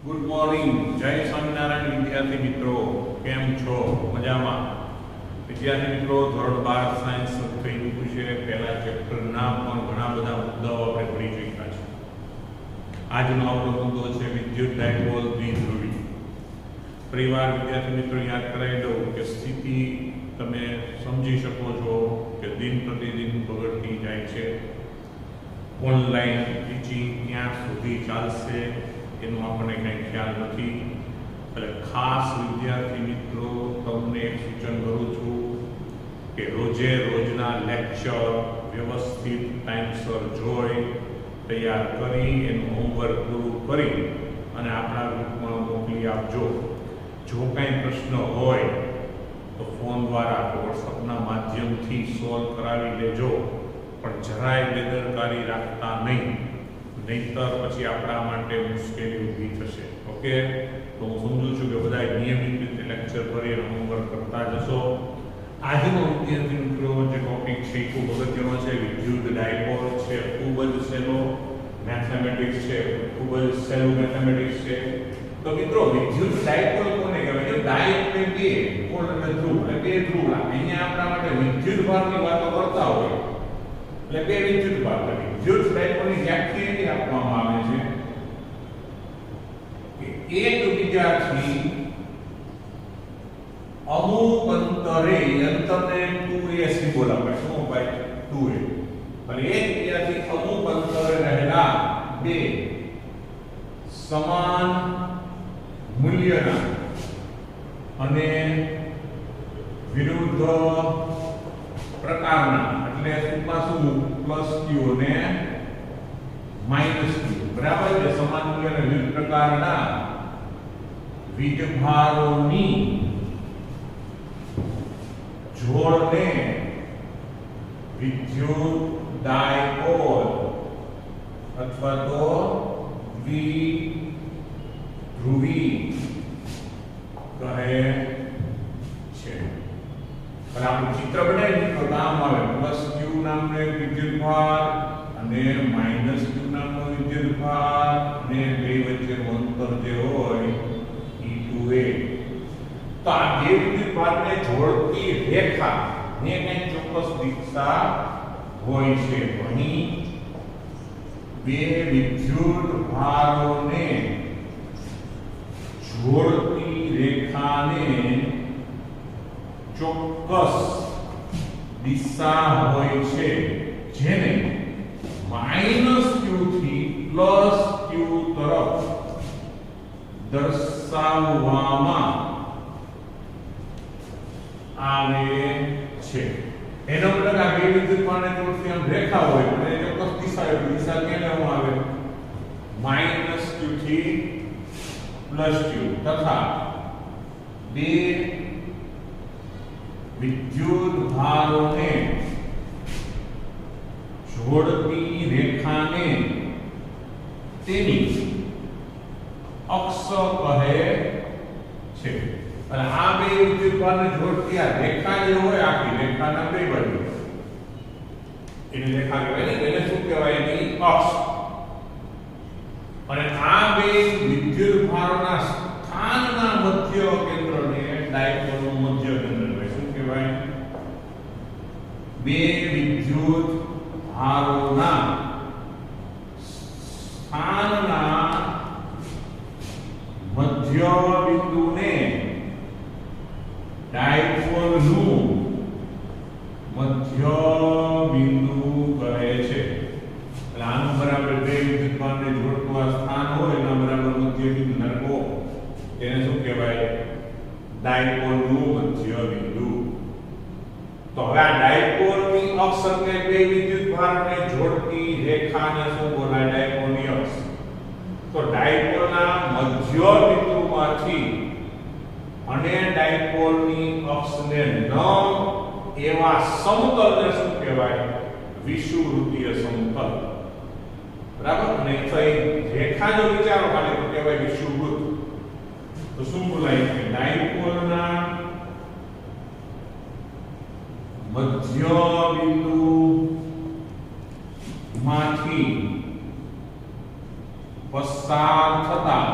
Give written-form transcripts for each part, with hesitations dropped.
Good morning, જય સ્વામિનારાયણ વિદ્યાર્થી મિત્રો, કેમ છો? મજામાં? વિદ્યાર્થી મિત્રો, ધોરણ 12 સાયન્સ થઈ ચૂક્યું છે. પહેલા ચેપ્ટરના પણ ઘણા બધા મુદ્દાઓ આપણે ભણી ચૂક્યા છે. આજનો આપણો મુદ્દો છે વિદ્યુત ડાયપોલ દ્વિધ્રુવી. પરિવાર વિદ્યાર્થી મિત્રો યાદ કરાવી દઉં કે સ્થિતિ તમે સમજી શકો છો કે દિન પ્રતિદિન બગડતી જાય છે. ઓનલાઈન ટીચિંગ ક્યાં સુધી ચાલશે એનો આપણને કંઈ ખ્યાલ નથી. એટલે ખાસ વિદ્યાર્થી મિત્રો તમને એક સૂચન કરું છું કે રોજે રોજના લેક્ચર વ્યવસ્થિત ટાઈમસર જોઈ તૈયાર કરી એનું હોમવર્ક પૂરું કરી અને આપણા ગ્રુપમાં મોકલી આપજો. જો કંઈ પ્રશ્ન હોય તો ફોન દ્વારા વોટ્સઅપના માધ્યમથી સોલ્વ કરાવી લેજો, પણ જરાય બેદરકારી રાખતા નહીં, નહીંતર પછી આપણા માટે મુશ્કેલી ઊભી થશે. ઓકે, તો હું સમજુ છું કે બધા નિયમિત રીતે લેક્ચર ભરી અને હોમવર્ક કરતા જશો. આજનો વિદ્યાર્થી મિત્રો જે ટોપિક છે એ ખૂબ અગત્યનો છે. વિદ્યુત ડાયપોલ છે, ખૂબ જ સહેલો મેથેમેટિક્સ છે, ખૂબ જ સહેલું મેથેમેટિક્સ છે. તો મિત્રો વિદ્યુત ડાયપોલ કોને કહેવાય? ડાય એટલે બે, પોલ એટલે ધ્રુવ, એટલે બે ધ્રુવ. અહીંયા આપણા માટે વિદ્યુત ભારની વાતો કરતા હોય એટલે બે વિદ્યુત ભાર કરી. વિદ્યુત ડાયપોલની વ્યાખ્યા આપવામાં આવે છે કે એક વિદ્યાર્થી અમુક અંતરે, અંતરને 2a સિમ્બોલ આપે. શું ભાઈ? 2a. અને એક વિદ્યાર્થી અમુક અંતરે રહેલા બે સમાન મૂલ્યના અને વિરુદ્ધ પ્રકારના, એટલે ટૂંકમાં શું, પ્લસ ક્યુ અને માઇનસ ક્યુ, બરાબર છે. સમાન મૂલ્ય અને વિરુદ્ધ પ્રકારના વીજભારોની જોડને વિદ્યુત ડાયપોલ અથવા તો દ્વિધ્રુવી કહે છે. અને આપણું ચિત્ર બનાવી તો નામ આવે પ્લસ ક્યુ નામનો એક વિદ્યુતભાર અને માઇનસ ક્યુ નામનો વિદ્યુતભાર, અને બે વચ્ચેનું અંતર જે હોય E2a. તો આ બે વિદ્યુતભારને જોડતી રેખા ને કંઈ ચોક્કસ દિશા હોય છે. અહીં બે વિદ્યુતભારોને જોડતી રેખાને ચોક્કસ દિશા હોય છે, જેને માઇનસ ક્યુ થી પ્લસ ક્યુ તરફ દર્શાવવામાં આવે છે. એનો મતલબ આ બે વિદ્યુતભારને જોડતી આમ રેખા હોય અને ચોક્કસ દિશા હોય. દિશા ક્યાં લેવામાં આવે? માઇનસ ક્યુ થી પ્લસ ક્યુ. તથા બે વિદ્યુતભારોને જોડતી રેખાને તેની અક્ષ કહે છે. અને આ બે વિદ્યુતભારને જોડતી આ રેખા જે હોય, આખી રેખાના બે બાજુ એની રેખા કહેવાય ને, એને શું કહેવાય? એની અક્ષ. અને આ બે વિદ્યુતભારોના સ્થાનના મધ્ય કેન્દ્રને ડાયપોલનું મધ્ય કેન્દ્ર કહેવાય. શું કહેવાય? બે વિદ્યુતભારોના સ્થાનના મધ્ય બિંદુને ડાયપોલનું મધ્ય બિંદુ કહે છે. એટલે આનું બરાબર બે વિદ્યુતભારને જોડતું આ સ્થાન હોય એના બરાબર મધ્ય બિંદુ નરકો, તેને શું કહેવાય? ડાયપોલનું મધ્ય બિંદુ. તો હવે આ ડાયપોલની અક્ષ એટલે બે વિદ્યુતભારને જોડતી રેખાને શું બોલાય? ડાયપોલની અક્ષ. તો ડાયપોલના મધ્ય બિંદુમાંથી અને ડાયપોલની અક્ષને લંબ એવા સમતલને શું કહેવાય? વિષુવવૃત્તીય સમતલ. બરાબર? અને રેખા જો વિચારો ખાલી તો કહેવાય વિષુવવૃત્ત. તો શું બોલાય? કે ડાયપોલના મધ્ય બિંદુ માંથી પસાર થતા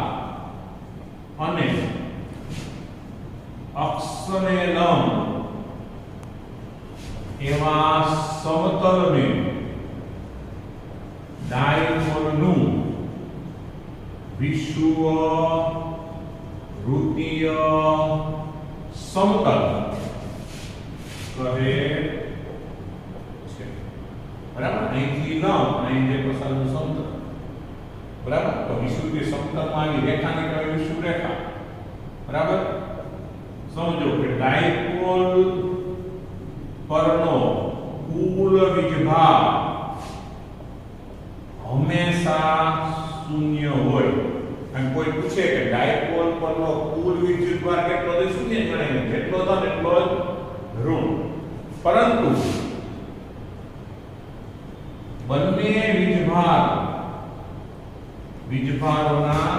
અને અક્ષને લંબ એવા સમતલને ડાયપોલનું વિષુવવૃત્તીય સમતલ કહે છે. બરાબર, અહીંથી લંબ અહીં જે પસારનું સમતલ. બરાબર, તો વિષુવવૃત્તીય સમતલમાં આવી રેખાને કહેવાય વિષુવ રેખા. બરાબર, સમજો કે ડાયપોલ પરનો કુલ વીજભાર હંમેશા શૂન્ય હોય. અને કોઈ પૂછે કે ડાયપોલ પરનો કુલ વીજભાર કેટલો છે, શૂન્ય ગણાય, જેટલો થાય એટલો જ ઋણ. પરંતુ બંને વીજભારોના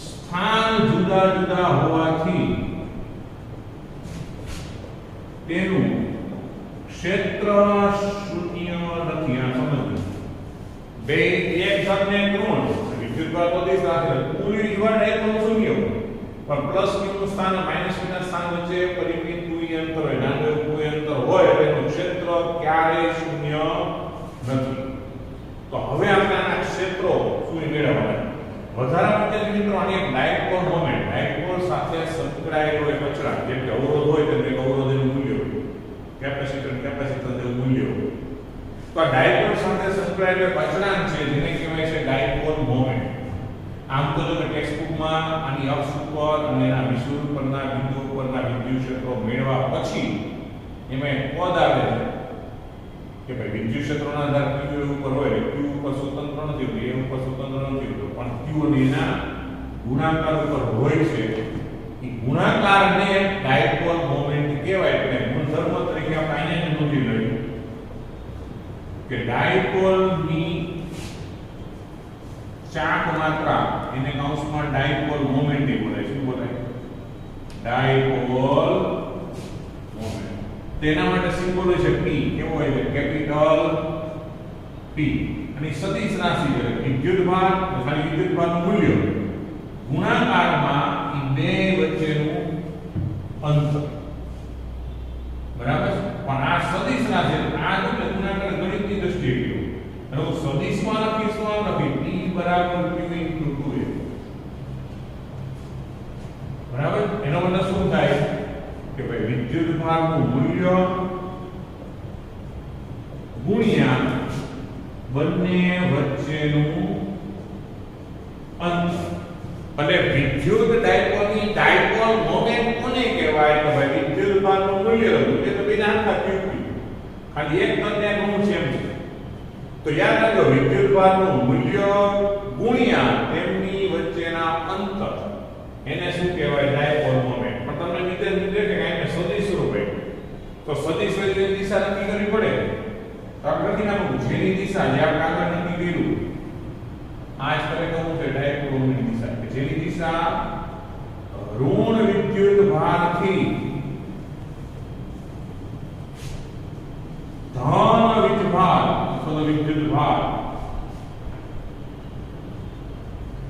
સ્થાન જુદા જુદા હોવાથી તેનું ક્ષેત્ર શૂન્ય નથી. આ સમજો, બે એક ધન ને ઋણ વિદ્યુતભાર તો દિશ રાખે, કુલ વીજભાર એક નો શૂન્ય પણ પ્લસ નું સ્થાન માઈનસ નું સ્થાન વચ્ચે પરિમિત કોઈ અંતર હોય, નાનું કોઈ અંતર હોય તેનું ક્ષેત્ર ક્યારેય શૂન્ય નથી. તો હવે આપણે આના ક્ષેત્રો શું મેળવવાના? વધારામાં તે મિત્રો આની એક ડાયપોલ મોમેન્ટ, ડાયપોલ સાથે સંકળાયેલો એક અચળાંક, જેમ કે અવરોધ હોય તેનું એક અવરોધનું મૂલ્ય હોય, કેપેસિટન્સનું મૂલ્ય હોય. તો આ ડાયપોલ સાથે સંકળાયેલો એક અચળાંક છે જેને કહેવાય છે ડાયપોલ મોમેન્ટ. આમ તો જો ટેક્સ્ટ બુકમાં આની અક્ષ ઉપર અને એના વિષુવવૃત્ત પરના બિંદુ પરના વિદ્યુત ક્ષેત્રો મેળવ્યા પછી એમાં એક પદ આવે છે કે ભાઈ વિદ્યુત ક્ષેત્રોના આધાર q ઉપર હોય, q ઉપર સ્વતંત્ર નથી, a ઉપર સ્વતંત્ર નથી, પણ q અને એના ગુણાકાર ઉપર હોય છે. એ ગુણાકારને ડાયપોલ મોમેન્ટ કહેવાય. એટલે ગુણધર્મ તરીકે આપણે અહીંયા નોંધી લઈએ કે ડાયપોલની ચાક માત્રા એને કૌંસમાં ડાયપોલ મોમેન્ટ બોલાય. શું બોલાય? Dipole moment. તેના માટે સિમ્બોલ છે p. કેવો હોય છે? Capital p. અને સદિશ રાશિ છે વિદ્યુતભાર, ખાલી વિદ્યુતભારનું મૂલ્ય ગુણાકારમાં એ બે વચ્ચેનું અંતર. બરાબર, પણ આ સદિશ રાશિ આ એટલે ગુણાકાર ગણિતની દ્રષ્ટિએ કયો અને હું સદિશમાં લખીશું p બરાબર q into 2a. બરાબર, એનો મતલબ શું થાય કે ભાઈ વિદ્યુતભારનું મૂલ્ય ગુણ્યા બંને વચ્ચેનું અંતર. એટલે વિદ્યુત ડાયપોલની ડાયપોલ મોમેન્ટ કોને કહેવાય? તો ભાઈ વિદ્યુતભારનું મૂલ્ય એટલે તો બેના આખા q, ખાલી એક તને ગુણ છે એમ છે. તો યાદ રાખજો, વિદ્યુતભારનું મૂલ્ય ગુણ્યા તેમની વચ્ચેના અંતર એને શું કહેવાય? Dipole moment. પણ તમને નીચે કે કાંઈ સદિશ રૂપે તો સદિશ એટલે દિશા નક્કી કરવી પડે. તો આપણે લખી નાખું જેની દિશા જે આપણે આગળ નક્કી કર્યું આ જ કરે કહું છે ડાયપોલની દિશા, કે જેની દિશા ઋણ વિદ્યુતભારથી ધન વીજભાર અથવા વિદ્યુતભાર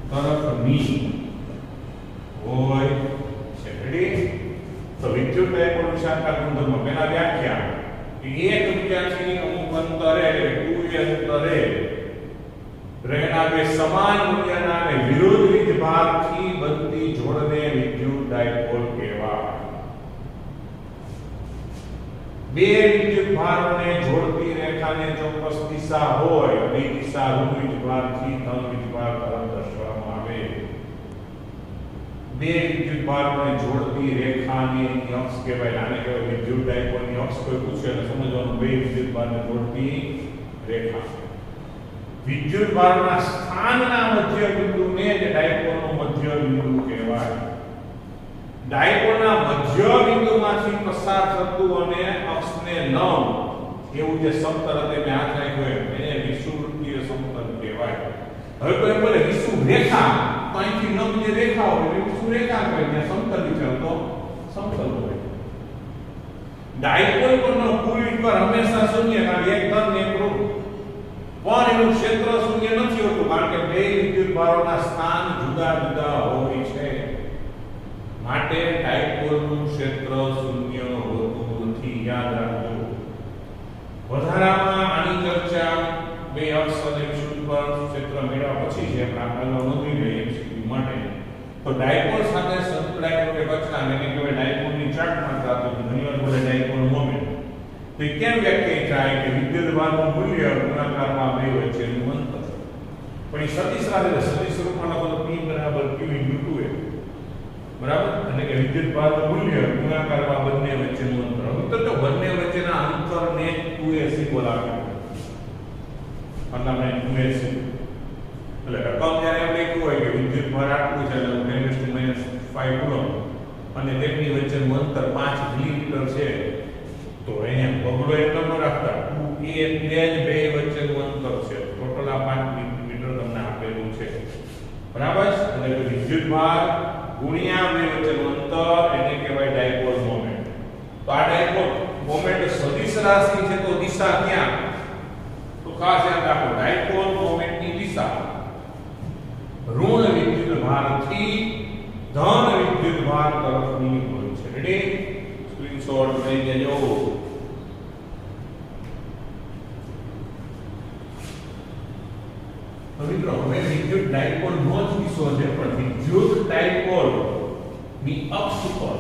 તરફની હોય છે. રેડી? તો વિદ્યુત ડાયપોલ વિશાળતા ગુણધર્મ પહેલા વ્યાખ્યા કે એક બીજાથી અમુક અંતરે 2a અંતરે રહેલા બે સમાન મૂલ્યના અને વિરુદ્ધ વીજભારથી બનતી જોડને વિદ્યુત ડાયપોલ કહેવાય. બે વિદ્યુતભારોને જોડતી રેખાને ચોક્કસ દિશા હોય અને એ દિશા ઋણ વીજભારથી ધન વીજભાર તરફ દર્શાવવામાં આવે. બે વિદ્યુતભારોને જોડતી રેખાની અક્ષ કહેવાય. આને કહેવાય વિદ્યુત ડાયપોલની અક્ષ. કોઈ પૂછે એટલે સમજવાનું બે વિદ્યુતભારને જોડતી રેખા. વિદ્યુતભારના સ્થાનના મધ્ય બિંદુને જ ડાયપોલનું મધ્ય બિંદુ કહેવાય. ડાયપોલના મધ્ય બિંદુમાંથી પસાર થતું અને અક્ષને લંબ એવું જે સમતલ હતું મેં હાથ રાખ્યો એને વિષુવવૃત્તીય સમતલ કહેવાય. હવે કોઈ બોલે વિષુવ રેખા, તો અહીંથી લંબ જે રેખા હોય એ વિષુવ રેખા કહેવાય. ત્યાં સમતલ વિચાર તો સમતલ હોય. ડાયપોલ પરનો કુલ વીજભાર હંમેશા શૂન્ય, કારણ એક ધન એક ઋણ. પણ એનું ક્ષેત્ર શૂન્ય નથી હોતું, કારણ કે બે વિદ્યુતભારોના સ્થાન જુદા જુદા હોય છે. માટે ડાયપોલનું ક્ષેત્ર શૂન્ય હોતું નથી, યાદ રાખજો. વધારામાં આની ચર્ચા બે અક્ષ અને વિષુવવૃત્ત પર ક્ષેત્ર મેળવ્યા પછી છે, આપણે આગળ નોંધી લઈએ એમસીક્યુ માટે. તો ડાયપોલ સાથે સંકળાયેલો એક અચળાંક એને કહેવાય ડાયપોલની ચાર્ટ માત્રા, તો ઘણીવાર બોલે ડાયપોલ મોમેન્ટ. તો એ કેમ વ્યાખ્યાયિત થાય કે વિદ્યુતભારનું મૂલ્ય ગુણાકારમાં બે વચ્ચેનું અંતર. પણ એ સદિશ આવે, સદિશ રૂપમાં લખો તો P બરાબર Q * 2A, બરાબર. એટલે કે વિદ્યુતભારનું મૂલ્ય ગુણાકારમાં બંને વચ્ચેનું અંતર. હવે તો બંને વચ્ચેના અંતરને 2A સિમ્બોલ આપ્યો, એટલે આપણે 2A સિમ્બોલ. એટલે રકમ જ્યારે આપણે લખ્યું હોય કે વિદ્યુતભાર આટલું છે એટલે 10⁻⁵ કુલમ અને તેમની વચ્ચેનું અંતર 5 મિલીમીટર છે, તો અહીંયા બગડો એમ ન રાખતા 2A એટલે જ બે વચ્ચેનું અંતર છે. ટોટલ આ 5 મિલીમીટર તમને આપેલું છે, બરાબર. એટલે કે વિદ્યુતભાર ગુણ્યા બે વચ્ચેનું અંતર એને કહેવાય ડાયપોલ મોમેન્ટ. તો આ ડાયપોલ મોમેન્ટ સદિશ રાશિ છે, તો દિશા ક્યાં? તો ખાસ યાદ રાખો, ડાયપોલ મોમેન્ટની દિશા ઋણ વિદ્યુતભારથી ધન વિદ્યુતભાર તરફની હોય છે. રેડી? સ્ક્રીનશોટ લઈ લેજો. મિત્રો હવે વિદ્યુત ડાયપોલ નો જ કિસ્સો છે, પણ વિદ્યુત ડાયપોલ ની અક્ષ પર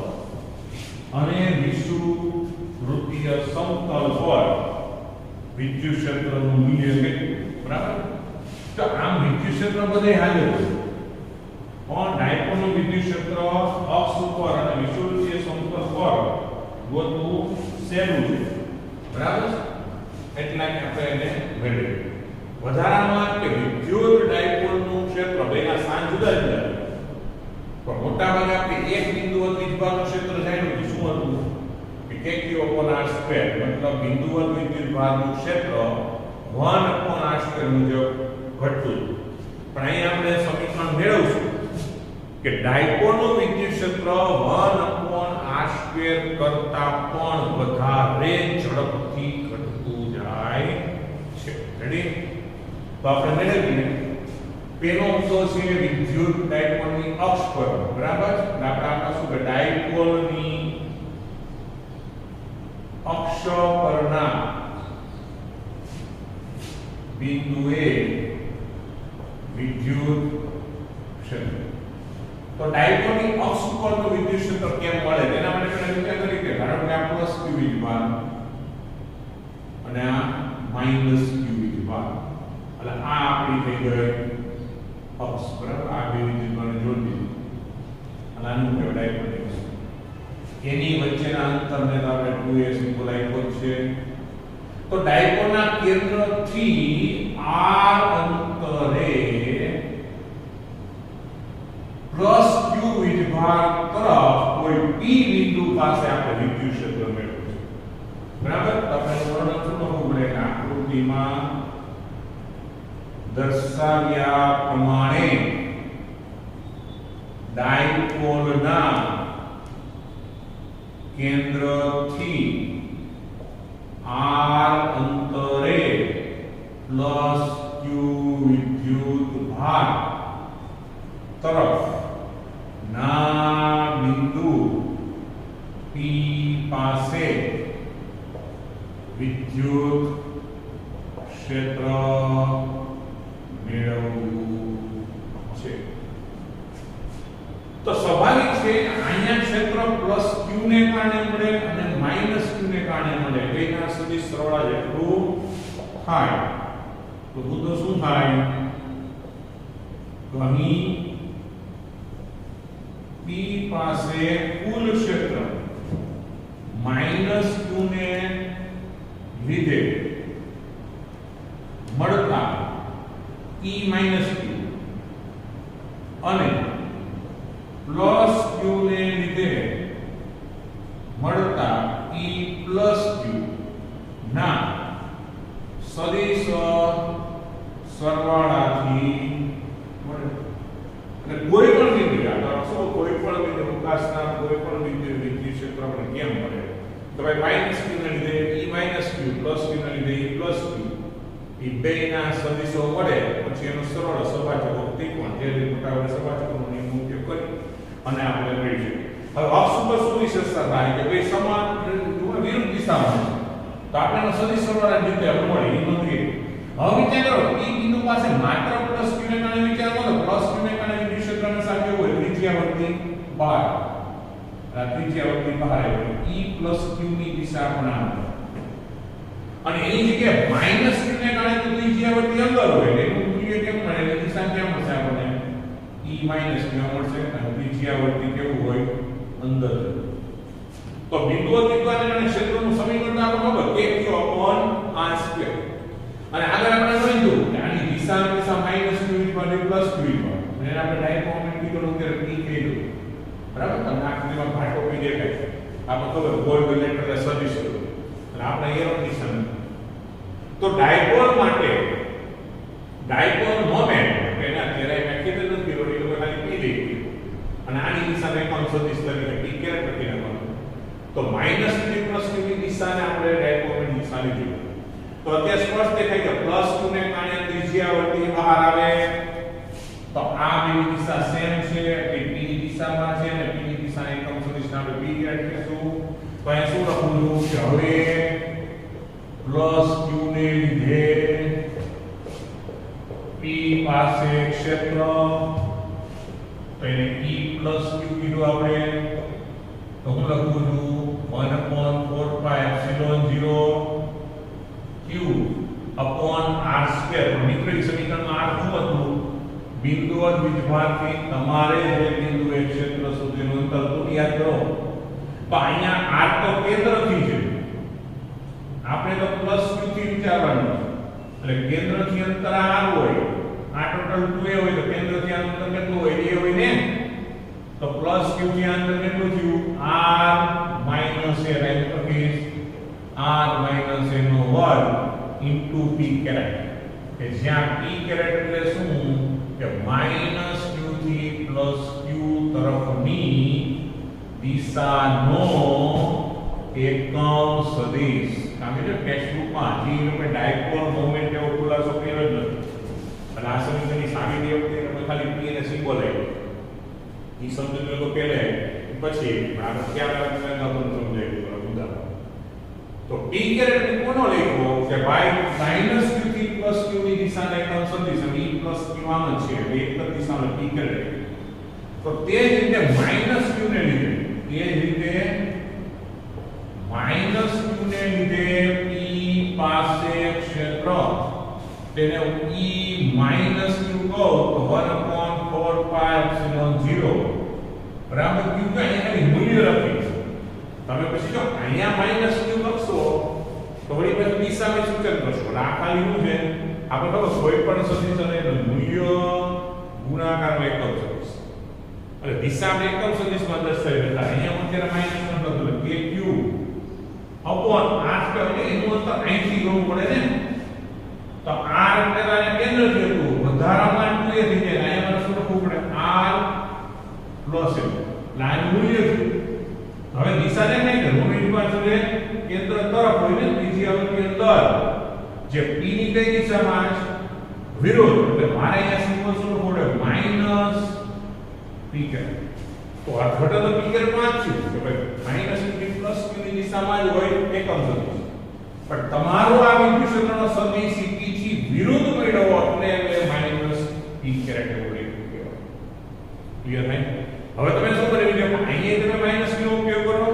અને વિષુવવૃત્તીય સમતલ પર વિદ્યુત ક્ષેત્રનું મૂલ્ય કેટલું, બરાબર. તો આમ વિદ્યુત ક્ષેત્ર બધે હાજર છે, પણ ડાયપોલનું વિદ્યુત ક્ષેત્ર અક્ષ ઉપર અને વિષુવવૃત્તીય સમતલ પર ગોતવું સહેલું છે, બરાબર. એટલે આપણે એને મેળવીએ. વધારામાં કે વિદ્યુત ડાયપોલનું ક્ષેત્ર બેના સ્થાન જુદા જુદા, પણ મોટા ભાગે આપણે એક બિંદુવત વિદ્યુતભારનું ક્ષેત્ર જાણ્યું કે શું હતું કે kq/r², મતલબ બિંદુવત વિદ્યુતભારનું ક્ષેત્ર 1/r² મુજબ ઘટતું. પણ અહીં આપણે સમીકરણ મેળવશું કે ડાયપોલનું વિદ્યુત ક્ષેત્ર 1/r² કરતા પણ વધારે ઝડપથી ઘટતું જાય છે. રેડી? તો આપણે મેળવીએ. પેલો મુદ્દો છે વિદ્યુત ડાયપોલની અક્ષ પર, બરાબર. એટલે આપણે આપશું કે ડાયપોલની અક્ષ પરના બિંદુએ વિદ્યુત ક્ષેત્ર. તો ડાયપોલની અક્ષ પરનું વિદ્યુત ક્ષેત્ર કેમ મળે તેના માટે પહેલા વિચાર કરીએ કે ધારો કે આ પ્લસ q વિદ્યુતભાર અને આ માઈનસ q વિદ્યુતભાર, એટલે આ આપણી થઈ ગઈ અક્ષ, બરાબર. આ બે વિદ્યુતભારને જોડી દીધું અને આનું કહેવાય ડાયપોલની અક્ષ. એની વચ્ચેના અંતરને તો આપણે 2a સિમ્બોલ આપ્યો છે. તો ડાયપોલના કેન્દ્રથી r અંતરે પ્લસ q વિદ્યુતભાર તરફ કોઈ p બિંદુ પાસે આપણે વિદ્યુત ક્ષેત્ર મેળવીશું, બરાબર. તો આપણે વર્ણન શું લખવું પડે કે આકૃતિમાં દર્શાવ્યા પ્રમાણે ડાયપોલના કેન્દ્રથી r અંતરે પ્લસ q વિદ્યુતભાર તરફ ના બિંદુ p પાસે વિદ્યુત ક્ષેત્ર મેળવવું છે. તો સ્વાભાવિક છે અહીંયા ક્ષેત્ર પ્લસ q ને કારણે મળે અને માઈનસ q ને કારણે મળે, બેના સદિશ સરવાળા જેટલું થાય. તો મુદ્દો શું થાય? તો અહીં p પાસે કુલ ક્ષેત્ર માઈનસ q ને લીધે મળતા E માઈનસ q અને પ્લસ q ને લીધે મળતા E પ્લસ q ના સદિશ સરવાળાથી મળે. અને કોઈ પણ બિંદુ કોઈ પણ બિંદુ પ્રકાશના કોઈ પણ બિંદુ વિદ્યુત ક્ષેત્ર આપણે કેમ મળે? તો ભાઈ માઈનસ q ને લીધે E minus q, plus q ને લીધે E પ્લસ q, એ બેના સદિશો મળે પછી એનો સરળ સપાટકો ત્રિકોણ જે રીતે આપણે સપાટકોનો નિયમ ઉપયોગ કરી અને આપણે મેળવી શકીએ. હવે અક્ષ ઉપર શું વિશેષતા થાય કે ભાઈ સમાન વિરુદ્ધ દિશામાં છે. તો આપણે સદિશ સરવાળા રીતે આપણે મળે એ નોંધીએ. હવે વિચાર કરો p બિંદુ પાસે માત્ર પ્લસ q ને કારણે વિચાર કરો પ્લસ q ને કારણે વિદ્યુત ક્ષેત્રની સાથે હોય ત્રિજ્યાવર્તી બહાર આ ત્રિજ્યાવર્તી બહાર આવે e પ્લસ q ની દિશા અપનાવે અને એની જગ્યાએ માઈનસ q ને કારણે તો ત્રિજ્યાવર્તી અંદર હોય એટલે એનું મૂલ્ય કેમ મળે એટલે દિશા કેમ મળશે આપણને e માઈનસ q મળશે અને ત્રિજ્યાવર્તી કેવું હોય અંદર. તો બિંદુઓ દ્વિભાજન અને ક્ષેત્રનું સમીકરણ આપણે ખબર k q r2 અને આગળ આપણે જોઈશું કે આની દિશા માઈનસ q પ્લસ q અને આપણે ડાયરેક્ટ કોમેન્ટ કીધું કે p કીધું બરાબર. તમને આકૃતિમાં ઘાટો p દેખાય છે આપણે ખબર ગોળ એટલે સદિશ એટલે આપણે એરો નિશાન. તો ડાયપોલ માટે ડાયપોલ મોમેન્ટ એને અત્યારે મેં કીધું નથી કે એ ખાલી p લઈ અને આની દિશાને કોણ સદિશ તરીકે p કેરેટ લખી નાખવાનું. તો માઈનસ q પ્લસ q ની દિશાને આપણે ડાયપોલ ની દિશા લીધી. તો અત્યારે સ્પષ્ટ દેખાય કે પ્લસ q ને કારણે ત્રિજ્યાવર્તી બહાર આવે તો આ બેની દિશા સેમ છે એટલે p ની દિશામાં છે અને p ની દિશાને એકમ સદિશને આપણે p કેરેટ કહીશું. તો અહીં શું લખું છું કે હવે પ્લસ q ને લીધે p પાસે ક્ષેત્ર તો એને e પ્લસ q કીધું આપણે. તો હું લખું છું 1/4 pi epsilon 0 q upon r square. મિત્રો એ સમીકરણમાં r શું હતું બિંદુઓ દ્વિભાજથી તમારે જે બિંદુએ ક્ષેત્ર સુધીનું અંતર તું યાદ કરો. તો અહીંયા r તો કેન્દ્રથી છે આપણે તો પ્લસ q થી વિચારવાનું છે એટલે કેન્દ્રથી અંતર r હોય આ ટોટલ 2a હોય તો કેન્દ્રથી આ અંતર કેટલું હોય a હોય ને. તો પ્લસ q થી અંતર કેટલું થયું r માઈનસ a રાઈટ લખીશ r માઈનસ a નો વર્ગ ઇન્ટુ p કેરેટ કે જ્યાં p કેરેટ એટલે શું કે માઈનસ q થી પ્લસ q તરફની દિશાનો એકમ સદિશ. કારણ કે ટેક્સ્ટબુકમાં જે લોકો ડાયપોલ મોમેન્ટ એવો ખુલાસો કર્યો જ નથી અને આ સમીકરણની સાબિતી વખતે તમે ખાલી p અને સિમ્બોલ આવ્યો એ સમજ લોકો પહેલે પછી આપણે ખ્યાલ રાખીને આપણને સમજાય ઉદાહરણ. તો p કેરેટ કોનો લખ્યો કે ભાઈ માઈનસ q થી પ્લસ q ની દિશાને એકમ સદિશ અને e પ્લસ q આમ જ છે એટલે એક જ દિશામાં p કેરેટ. તો તે જ રીતે માઈનસ q ને લીધે માઈનસ q ને લીધે p પાસે ક્ષેત્ર તેને e માઈનસ q કહો તો 1/4 pi epsilon 0 બરાબર q કે અહીંયા મૂલ્ય લખીશ. તમે પછી જો અહીંયા માઈનસ q લખશો તો વળી પછી દિશામાં સૂચન કરશો એટલે આ ખાલી શું છે આપણે ખબર કોઈ પણ સદિશ અને મૂલ્ય ગુણાકારમાં એકમ સદિશ એટલે દિશામાં એકમ સદિશમાં દર્શાવી એટલે અહીંયા હું ત્યારે માઈનસ નો લખું કે q અપોન r સ્ક્વેર એટલે એનું અંતર અહીંથી લેવું પડે ને. તો r એટલે આને કેન્દ્રથી હતું વધારામાં 2a થઈ જાય અહીંયા મારે શું લખવું પડે r પ્લસ a લાઈન મૂલ્ય છે. હવે દિશા દેખાય કે રોમેટ પાસે કેન્દ્ર તરફ હોય ને ત્રિજ્યાવર્તી અંદર જે p ની કઈ દિશામાં છે વિરુદ્ધ એટલે મારે અહીંયા સિમ્બોલ શું લખવું પડે માઈનસ p કેરેટ. તો આ ઘટક તો p કેરેટ માં જ છે કે ભાઈ માઈનસ q પ્લસ q ની દિશામાં જ હોય એકમ સદિશ. પણ તમારો આ વિદ્યુત ક્ષેત્રનો સદિશ p થી વિરુદ્ધ મેળવો એટલે માઈનસ p કેરેટ એવું લખ્યું કહેવાય. ક્લિયર થાય? હવે તમે શું કરી લો અહીંયા તમે માઈનસ q નો ઉપયોગ કરો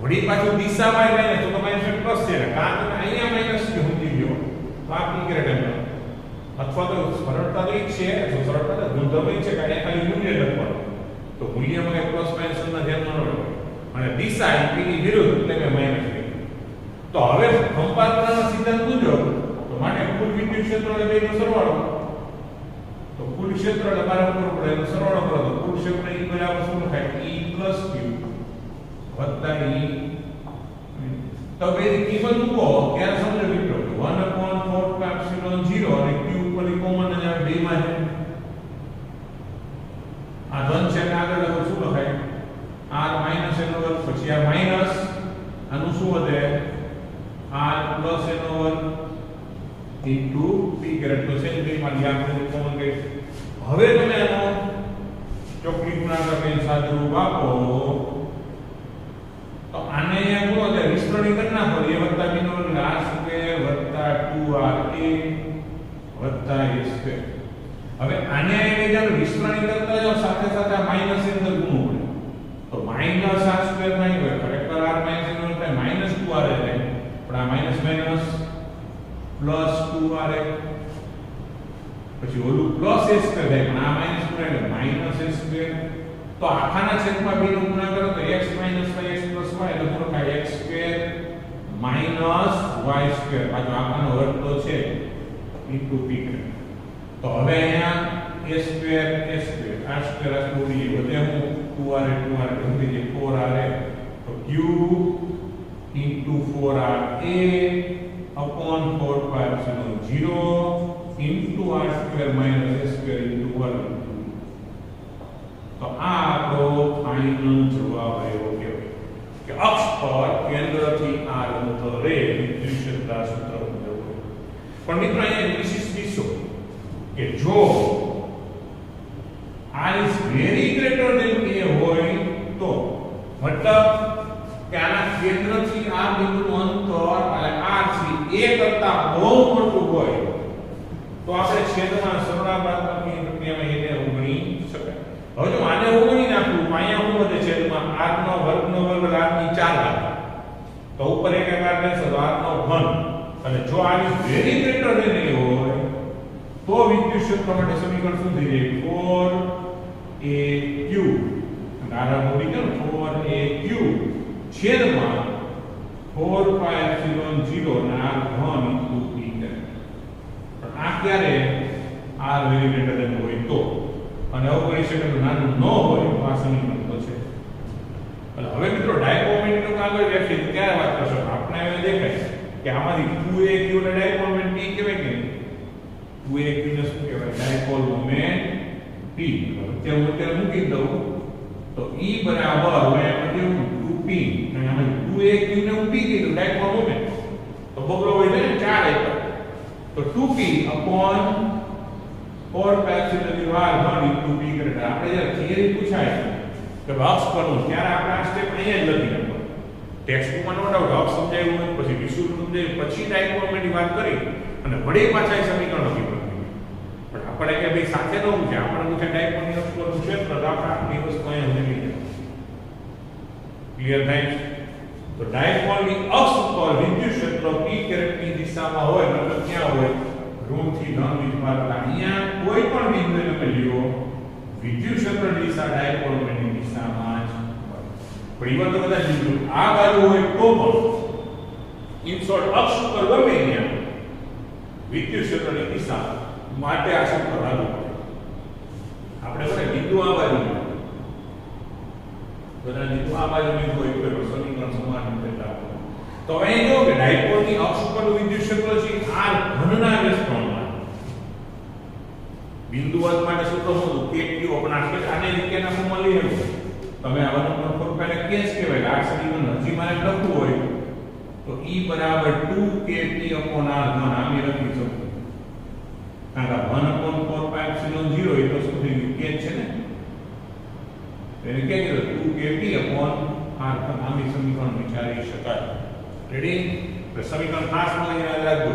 વળી પાછું દિશામાં લઈને તો માઈનસ પ્લસ છે કારણ કે અહીંયા માઈનસ q સમજી ગયો તો આ p કેરેટ એમ અથવા તો સરળતા તો એક છે જો સરળતા ગુણધર્મ છે કે અહીંયા ખાલી મૂલ્ય લખવાનું તો મૂલ્યમાં પ્લસ માઈનસ ના ધ્યાનમાં ન રાખો અને દિશા p ની વિરુદ્ધ એટલે મેં માઈનસ લખ્યું. તો હવે સંપાદનના સિદ્ધાંત મુજબ તો માટે કુલ વિદ્યુત ક્ષેત્ર એટલે બેનો સરવાળો. તો કુલ ક્ષેત્ર એટલે બાર કરવું પડે એનો સરવાળો કરો તો કુલ ક્ષેત્ર e બરાબર શું થાય e પ્લસ q વત્તા e. તો બેની કિંમત મૂકો ત્યારે સમજો મિત્રો 1/4 pi epsilon 0 અને q ઉપર કોમન અને બે માં છે આ ધન છે ને આગળ લખો શું લખાય r માઈનસ એનો વર્ગ પછી આ માઈનસ આનું શું વધે r પ્લસ એનો વર્ગ ઇન્ટુ p કેરેટ તો છે બે માં આપણે કોમન કરી. હવે તમે આનો ચોકડી ગુણાકાર કરીને સાદુરૂપ આપો સ્ક્વેર. હવે આને લઈ જાવ વિસ્તરણી કરતા જાવ સાથે સાથે આ માઈનસ ની અંદર ગુણવું પડે. તો માઈનસ r સ્ક્વેર નહીં હોય, ખરેખર r માઈનસ નો એટલે માઈનસ 2r એટલે પણ આ માઈનસ માઈનસ પ્લસ 2r પછી ઓલું પ્લસ a સ્ક્વેર થાય પણ આ માઈનસ ગુણ્યા એટલે માઈનસ a સ્ક્વેર. તો આખાના છેદમાં b નો ગુણાકાર કરો તો x - 5x + y એટલે શું થાય x square minus y square. પાછો આખાનો વર્ગ તો છે ઇન્ટુ p. તો હવે અહીંયા a સ્ક્વેર r સ્ક્વેર આ સ્ક્વેર વધે હું 2r ગમે જે 4r તો q into 4ra upon 4 pi epsilon 0 into r square minus a square into 1. તો આ આપણો ફાઇનલ જવાબ આવ્યો કે અક્ષ પર કેન્દ્રથી r અંતરે વિદ્યુત ક્ષેત્રના સૂત્ર મુજબ. પણ મિત્રો અહીંયા વિશેષ કિસ્સો કે જો r is very greater than a હોય તો મતલબ કે આના કેન્દ્રથી r બિંદુનું અંતર અને r થી a કરતા બહુ મોટું હોય તો આપણે છેદમાં સરળ બાદબાકી પ્રક્રિયામાં એને ઉગણી શકાય. હવે જો આને ઉગણી નાખું તો અહીંયા શું વધે છેદમાં r નો વર્ગનો વર્ગ r ની 4 ઘાત. તો ઉપર એક r રહેશે તો r નો ઘન. અને જો r is very greater than a હોય તો વિદ્યુત ક્ષેત્ર માટે સમીકરણ શું થઈ જાય 4aq આના મૂડી કેમ 4aq છેદમાં 4 pi epsilon 0 ના r ઘન ઇન્ટુ p. પણ આ ક્યારે r વેરી ગ્રેટર ધેન હોય તો અને અવગણી શકાય તો નાનું ન હોય તો આ સમીકરણ તો છે. એટલે હવે મિત્રો ડાયપોલ મોમેન્ટનું આગળ વ્યાખ્યાયિત ક્યારે વાત કરશો આપણે હવે દેખાય કે આમાંથી 2aq ને ડાયપોલ મોમેન્ટ p કહેવાય કે 2aq ને શું કહેવાય ડાયપોલ મોમેન્ટ p. અત્યારે મૂકી દઉં તો E બરાબર હવે આપણે 2p અને આમાં 2aq ને હું p કીધું ડાયપોલ મોમેન્ટ તો બગડો હોય ને 4 આપ્યો તો 2p upon 4 pi epsilon 0 r ઘન ઇન્ટુ p કરે. આપણે જ્યારે થિયરી પૂછાય કે અક્ષ પરનું ત્યારે આપણે આ સ્ટેપ અહીંયા જ લખી નાખો. ટેક્સ્ટબુકમાં નો ડાઉટ અક્ષ સમજાયું હોય પછી વિષુવવૃત્ત સમજાયું પછી ડાયપોલ મોમેન્ટની વાત કરી અને વળી પાછા એ સમીકરણ લખી પડે. પણ આપણે કે ભાઈ સાથે ન પૂછે આપણે પૂછે ડાયપોલની અક્ષ પરનું ક્ષેત્ર તો આપણે આટલી વસ્તુ અહીંયા લખી દે. ક્લિયર થાય? તો ડાયપોલની અક્ષ ઉપર વિદ્યુત ક્ષેત્ર p કેરેટની દિશામાં હોય મતલબ ક્યાં હોય ઋણથી ધન વિભાગ. અહીંયા કોઈ પણ બિંદુએ તમે લ્યો વિદ્યુત ક્ષેત્રની દિશા ડાયપોલ મોમેન્ટની દિશામાં જ હોય. પણ ઈવન તો બધા બિંદુ આ બાજુ હોય તો પણ ઇન શોર્ટ અક્ષ ઉપર ગમે ત્યાં વિદ્યુત ક્ષેત્રની દિશા માટે આ સૂત્ર લાગુ પડે. આપણે બધા બિંદુ આ બાજુ બધા બિંદુ આ બાજુની હોય તો સમીકરણ સમાન રીતે લાગુ. તો અહીં જો કે ડાયપોલની અક્ષ ઉપરનું વિદ્યુત ક્ષેત્ર છે r ઘનના વિસ્તરણમાં બિંદુવત માટે સૂત્ર શું હતું કે q આપણા આને કેના ફોર્મમાં લઈ લો તમે આ 1/4 પહેલા કેસ કહેવાય આ સમીકરણ હજી મારે લખવું હોય તો E બરાબર 2kp r ઘન આમે લખી શકું. કારણ કે 1/4 pi epsilon 0 એ તો શું થઈ ગયું કે છે ને એને કે કીધું 2kp r ઘન આમે સમીકરણ વિચારી શકાય. રેડી? તો સમીકરણ ખાસ મને યાદ રાખજો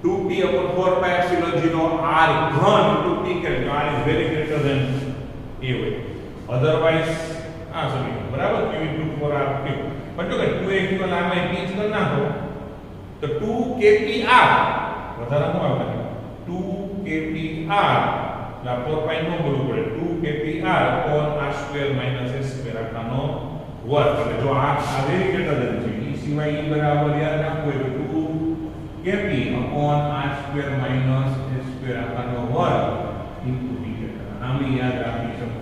2p upon 4 pi epsilon 0 r ઘન into p કરે તો r is very greater than a હોય. અધરવાઇઝ આ સમીકરણ બરાબર q into 4r cube. પણ જો કે 2a q લાંબા p કરી નાખો તો 2kpr વધારે શું આવે 2kpr લા 4 pi નો બોલવું પડે 2kpr upon r square minus s square આખાનો વર્ગ. એટલે જો આ વેરી ગ્રેટર ધેન છે e સિવાય e બરાબર યાદ રાખવું હોય તો 2kp upon r square minus s square આખાનો વર્ગ ઇન્ટુ p આમે યાદ રાખી શકો.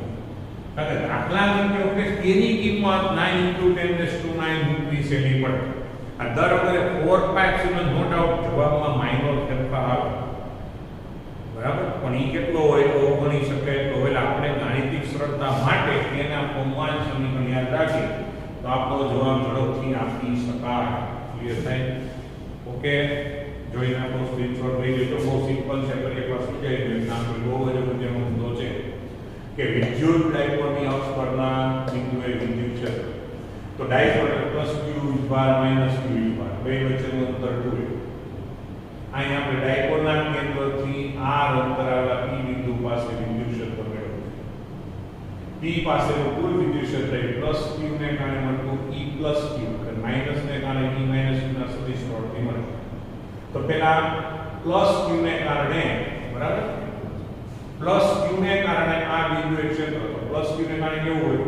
કારણ કે દાખલા તરીકે કે એની કિંમત 9 into 10⁹ મૂકવી સહેલી પડે. આ દર વખતે 4 pi epsilon નો ડાઉટ જવાબમાં માઇનોર ફેરફાર આવે બરાબર. પણ એ કેટલો હોય તો ગણી શકાય તો એટલે આપણે ગાણિતિક સરળતા માટે તેના ફોર્મમાં સમીકરણ યાદ રાખીએ તો આપણો જવાબ ઝડપથી આપી શકાય. ક્લિયર થાય? ઓકે જોઈ નાખો સ્ક્રીનશોટ લઈ લેજો. બહુ સિમ્પલ છે પણ એકવાર સમજાવી દઉં નામ બહુ જ અગત્યનો મુદ્દો છે કે વિદ્યુત ડાયપોલની અક્ષ પરના બિંદુએ વિદ્યુત ક્ષેત્ર તો dipole plus q bar minus q bar બે વચ્ચેનું અંતર 2. અહીં આપણે ડાયપોલના કેન્દ્રથી r અંતર આવેલા p બિંદુ પાસે વિદ્યુત ક્ષેત્ર મેળવ્યું. p પાસેનું કુલ વિદ્યુત ક્ષેત્ર એ +q ને કારણે મળતું e + q અને માઈનસ ને કારણે e - q ના સદિશ સ્વરૂપથી મળે. તો પહેલા +q ને કારણે બરાબર +q ને કારણે આ બિંદુ એક ક્ષેત્ર તો +q ને કારણે કેવું હોય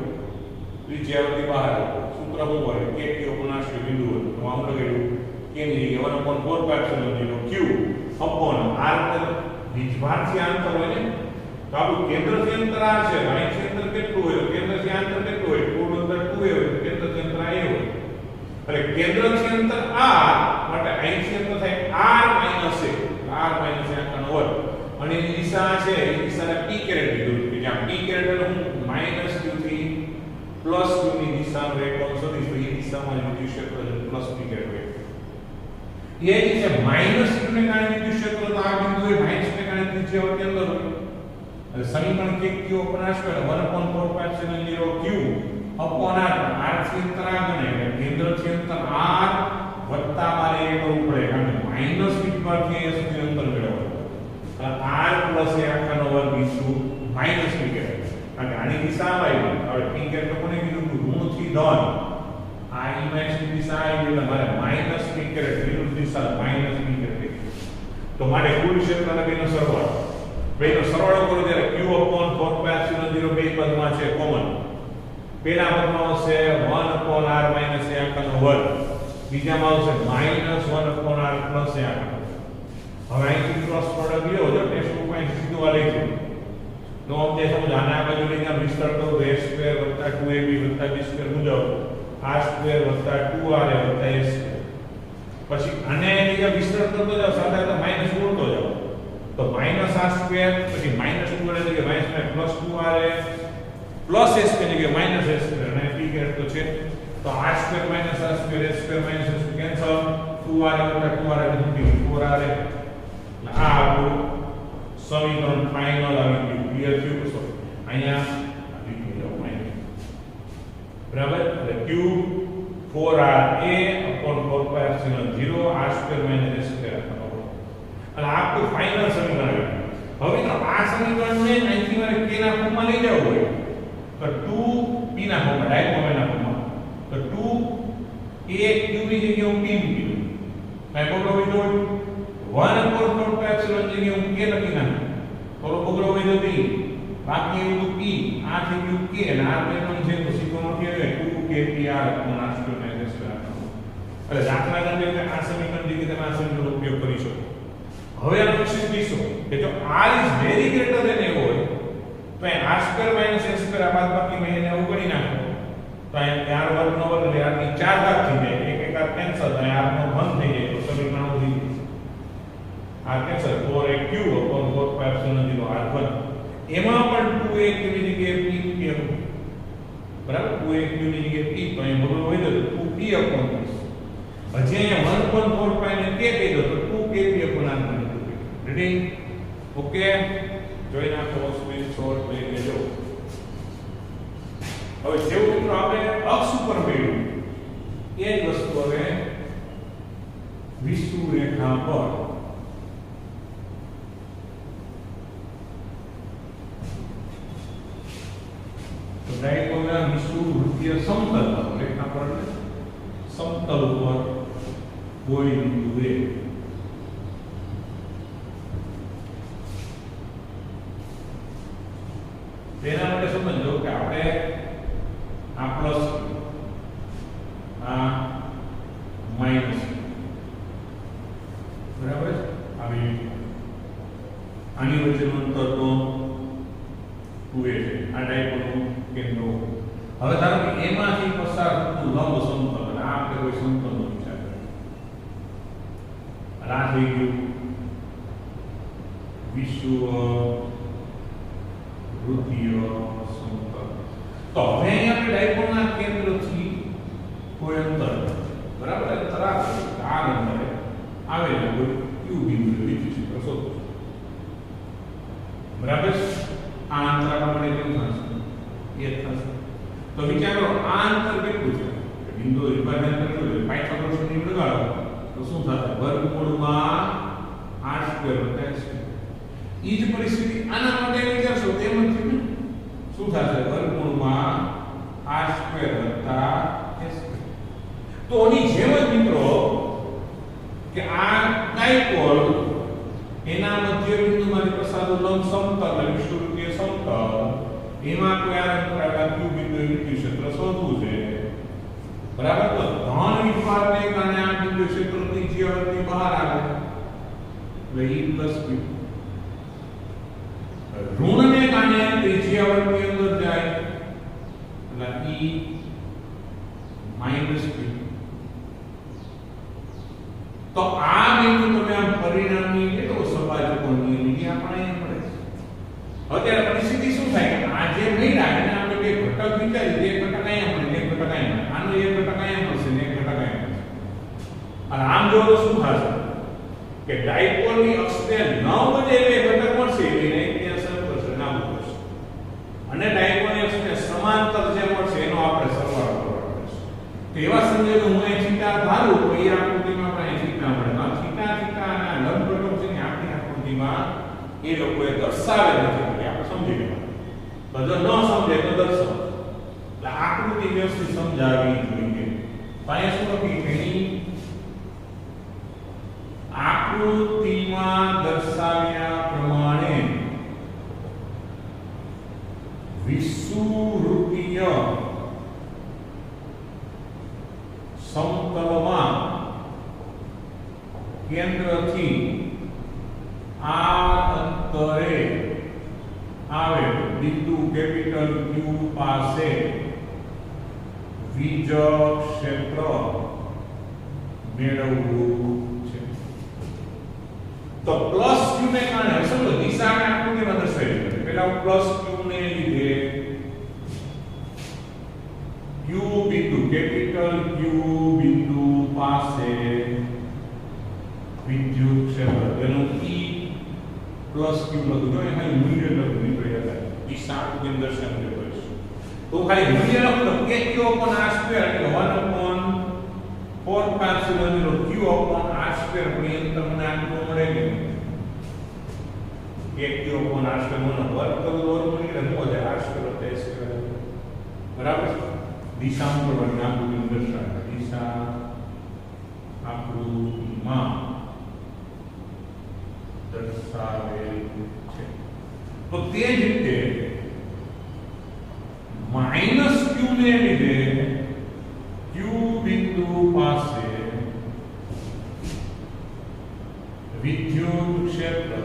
ત્રિજ્યાવર્તી બહાર સૂત્ર શું હોય કે q અપૂર્ણાંક બિંદુ હોય તો આમ લખેલું કે ની જગ્યાએ 1/4π0 q upon r એટલે વીજભારથી અંતર હોય ને તો આપણું કેન્દ્રથી અંતર આ છે અહીંથી અંતર કેટલું હોય કેન્દ્રથી અંતર કેટલું હોય કુલ અંતર 2a હોય કેન્દ્રથી અંતર a હોય એટલે કેન્દ્રથી અંતર r માટે અહીંથી અંતર થાય r - a r - a આનો વર્ગ અને એની દિશા છે એ દિશાને p કેરેટ દીધું કે જ્યાં p કેરેટ એટલે હું -q થી +q ની દિશાનો રેખાંશ સદિશ તો એ દિશામાં વિદ્યુત ક્ષેત્ર +p કેરેટ હોય. એ જ છે -q ને કારણે વિદ્યુત ક્ષેત્ર તો આ બિંદુએ -q ને કારણે ત્રિજ્યાવર્તી અંદર હોય એટલે સમીકરણ કે q અપૂર્ણાંક 1/4π0 q upon r r થી અંતર આ ગણે એટલે કેન્દ્રથી અંતર r વત્તા મારે એ કરવું પડે કારણ કે માઈનસ વીજભારથી a સુધી અંતર મેળવવું r + a આખાનો વર્ગ ઇન્ટુ માઈનસ p કેરેટ કારણ કે આની દિશા આવી હવે p કેરેટ કોને કીધું ઋણથી ધન આ ઇમેજની દિશા આવી એટલે મારે માઈનસ p કેરેટ વિરુદ્ધ દિશા માઈનસ p કેરેટ તો માટે કુલ ક્ષેત્રના બેનો સરવાળો કરો ત્યારે q upon 4π0 બે પદમાં છે કોમન પહેલા પદમાં આવશે 1/r - a આખાનો વર્ગ બીજામાં આવશે -1/r + a આખાનો હવે અહીંથી ક્રોસ પ્રોડક્ટ લ્યો જો ટેસ્ટ પોઈન્ટ સીધું આ લઈ જાવ નો અમને સમજ આને આ બાજુ લઈને વિસ્તર કરો તો a² + 2ab + b² મુજબ r² + 2r + a² પછી આને લીધે વિસ્તર કરતો જાવ સાથે તો માઈનસ ઉડતો જાવ તો -r² પછી -2r એટલે કે -2r પ્લસ s કે જગ્યાએ માઈનસ s અને p કેરેટ તો છે તો r² - r² s² - s cancel 2r + 2r એટલે 4r આ આપણું સમીકરણ ફાઇનલ આવી ગયું ક્લિયર થયું તો અહીંયા આવી ગયું બરાબર એટલે q 4ra upon 4π0 r² - s² અને આપણું ફાઇનલ સમીકરણ હવે તો આ સમીકરણને અહીંથી મારે k ના ફોર્મમાં લઈ જવું હોય તો 2p ના ફોર્મમાં ડાયરેક્ટ ફોર્મના ફોર્મમાં તો 2a q ની જગ્યાએ હું p મૂકી દઉં કાઈ બોલો વિધો 1/4π0 જગ્યાએ હું k લખી નાખું તો બોલો વિધો p બાકી એવું p આ થઈ ગયું k અને r બેનો છે તો સીધો નથી આવે 2kpr r² - s² એટલે દાખલા તરીકે આ સમીકરણ જગ્યાએ તમે આ સમીકરણનો ઉપયોગ કરી શકો. હવે આ ક્વેશ્ચન પૂછો કે જો r is very greater than a હોય તો આ r² - s² આ બાદબાકી મેં એને ઉગડી નાખો તો આ r વર્ગનો વર્ગ એટલે r ની 4 ઘાત થઈ જાય એક એક આ કેન્સલ થાય r નો ઘન થઈ જાય તો સમીકરણ ઉડી r cancel 4aq upon 4π0 r1 એમાં પણ 2a q ની જગ્યાએ p કેમ બરાબર 2a q ની જગ્યાએ p તો અહીં બગડો હોય તો 2p upon this હજી અહીંયા 1/4π ને k કહી દો તો 2kp upon r ready okay જોઈ નાખો સ્ક્રીન શોટ લઈ લેજો. હવે જેવું મિત્રો આપણે અક્ષ ઉપર મેળવ્યું એ જ વસ્તુ હવે વિષુવ રેખા પર તો ડાયગોનલ વિષુવ વૃત્તીય સમતલ પર રેખા પર સમતલ ઉપર કોઈ બિંદુએ તેના માટે સમજો કે આપણે આ પ્લસ આ માઈનસ બરાબર આવી આની વચ્ચેનું અંતર તો 2a છે આ ડાયપોલનું કેન્દ્ર હવે ધારો કે એમાંથી પસાર થતું લંબ સમતલ અને આ આપણે કોઈ સમતલનો વિચાર કરીએ આ થઈ ગયું વિષુવ વૃત્તીય સમતલ. તો હવે અહીંયા આપણે ડાયપોલના કેન્દ્રથી કોઈ અંતર બરાબર અંતર આ અંતરે આવેલા કોઈ q બિંદુ વિદ્યુત ક્ષેત્ર શોધો બરાબર આ અંતર આપણે કેવું થશે એ થશે તો વિચારો આ અંતર કેટલું છે બિંદુ વિભાજન કેટલું છે પાયથાગોરસનું નિયમ લગાડો તો શું થશે વર્ગમૂળમાં r સ્ક્વેર વત્તા s સ્ક્વેર. ઈ જ પરિસ્થિતિ આના માટે વિચારશો તેમ જ થયું ને. શું થશે? વર્ગમૂળમાં r સ્ક્વેર વત્તા s સ્ક્વેર. તો આની જેમ જ મિત્રો કે આ ડાયપોલ એના મધ્ય બિંદુમાંથી પસારતું લંબ સમતલ અને વિષુવવૃત્તીય સમતલ એમાં કોઈ આ અંતરાકાર q બિંદુએ વિદ્યુત ક્ષેત્ર શોધવું છે. બરાબર. તો ધન વિભાગને કારણે આ વિદ્યુત ક્ષેત્રની ત્રિજ્યાવર્તી બહાર આવે એટલે E + q. ઋણને કારણે ત્રિજ્યાવર્તી અંદર જાય એટલે E - q. તો આ બિંદુ તમે આમ પરિણામી કેટલો સપાટ કોણની લીટી આપણે અહીં મળે છે. અત્યારે પરિસ્થિતિ શું થાય કે આ જે મળ્યા એને આપણે બે ઘટક વિચારી એક ઘટક અહીંયા મળે એક ઘટક અહીંયા મળે. આનો એક ઘટક અહીંયા મળશે ને એક ઘટક અહીંયા મળશે. અને આમ જો તો શું થશે કે ડાયપોલની અક્ષને લંબ જે બે ઘટક મળશે એને ત્યાં સમ કરશે નાબૂદ કરશે. અને ડાયપોલની અક્ષને સમાંતર જે મળશે એનો આપણે સરવાળો કરવાનો છે. તો એવા સંજોગો હું અહીં થીટા ધારું તો એ આકૃતિમાં આપણે થીટા મળે. તો થીટા થીટા અને લંબ ઘટક છે ને આપણી આકૃતિમાં એ લોકોએ દર્શાવે નથી. આપણે સમજી ગયા. તો જો ન સમજે તો દર્શાવ. એટલે આકૃતિ વ્યવસ્થિત સમજાવવી જોઈએ. તો અહીંયા શું લખી છે? આકૃતિમાં દર્શાવ્યા પ્રમાણે વિષુવવૃત્તીય સમતલમાં કેન્દ્રથી r અંતરે આવે બિંદુ કેપિટલ Q પાસે વિજ્યુત ક્ષેત્ર મેળવવું છે. તો પ્લસ q ને કારણે સમજો દિશાને આકૃતિમાં દર્શાવી છે. પહેલા પ્લસ q ને લીધે q બિંદુ કેપિટલ Q બિંદુ પાસે વિદ્યુત ક્ષેત્ર એનું E પ્લસ q લખું જો અહીં મૂલ્ય લખું મિત્રો યાદ દિશા આકૃતિ દર્શાવી દેવું છે. તો ખાલી મૂલ્ય લખું તો k q upon r square એટલે 1 upon 4 pi epsilon 0 q upon r square પણ તમને આટલું મળે કે k q upon r square નો વર્ગ કરો વર્ગ એટલે શું વધે r સ્ક્વેર વત્તા s સ્ક્વેર. બરાબર. દિશા પ્રમાણે આકૃતિ દર્શાવે દિશા આકૃતિમાં દર્શાવેલ છે. તો તે જ રીતે -q ને લીધે q બિંદુ પાસે વિદ્યુત ક્ષેત્ર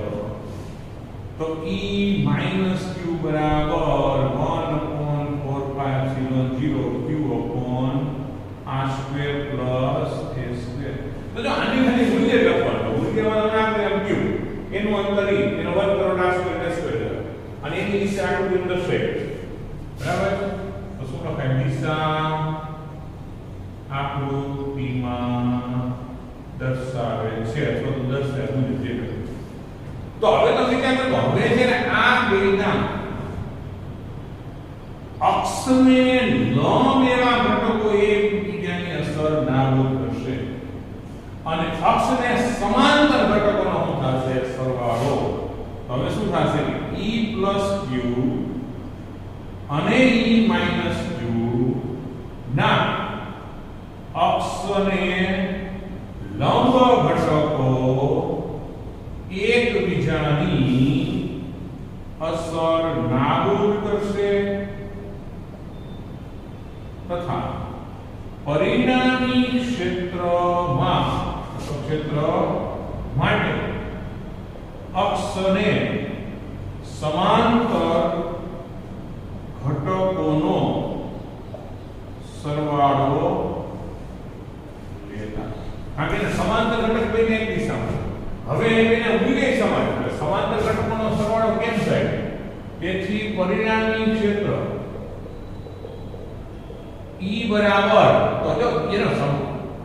તો E - q બરાબર 1 upon 4 pi epsilon 0 q upon r square plus a square. તો જો આની ખાલી મૂલ્ય લખવાનું મૂલ્યમાં નામ એમ q એનું અંતર E એનો વર્ગ કરો r square s square અને એની દિશા આકૃતિ દર્શાવે. બરાબર. તો શું લખાય? દિશા આકૃતિમાં દર્શાવે છે અથવા તો દર્શાવે મુજબ જે કરે. તો હવે તો વિચાર કરો હવે છે ને આ બેના અક્ષને લંબ એવા ઘટકો એકબીજાની અસર નાબૂદ કરશે અને અક્ષને સમાંતર ઘટકોનો શું થશે? સરવાળો. હવે શું થશે? E + q અને E - q ના અક્ષને લંબ ઘટકો એકબીજાની અસર નાબૂદ કરશે તથા પરિણામી ક્ષેત્રમાં ક્ષેત્ર માટે અક્ષને સમાંતર ઘટકોનો સરવાળો લેતા. કારણ કે સમાંતર ઘટક બેને એક દિશામાં હવે એને મૂલ્ય સમાન એટલે સમાંતર ઘટકોનો સરવાળો કેમ થાય? તેથી પરિણામી ક્ષેત્ર E બરાબર તો જો એનો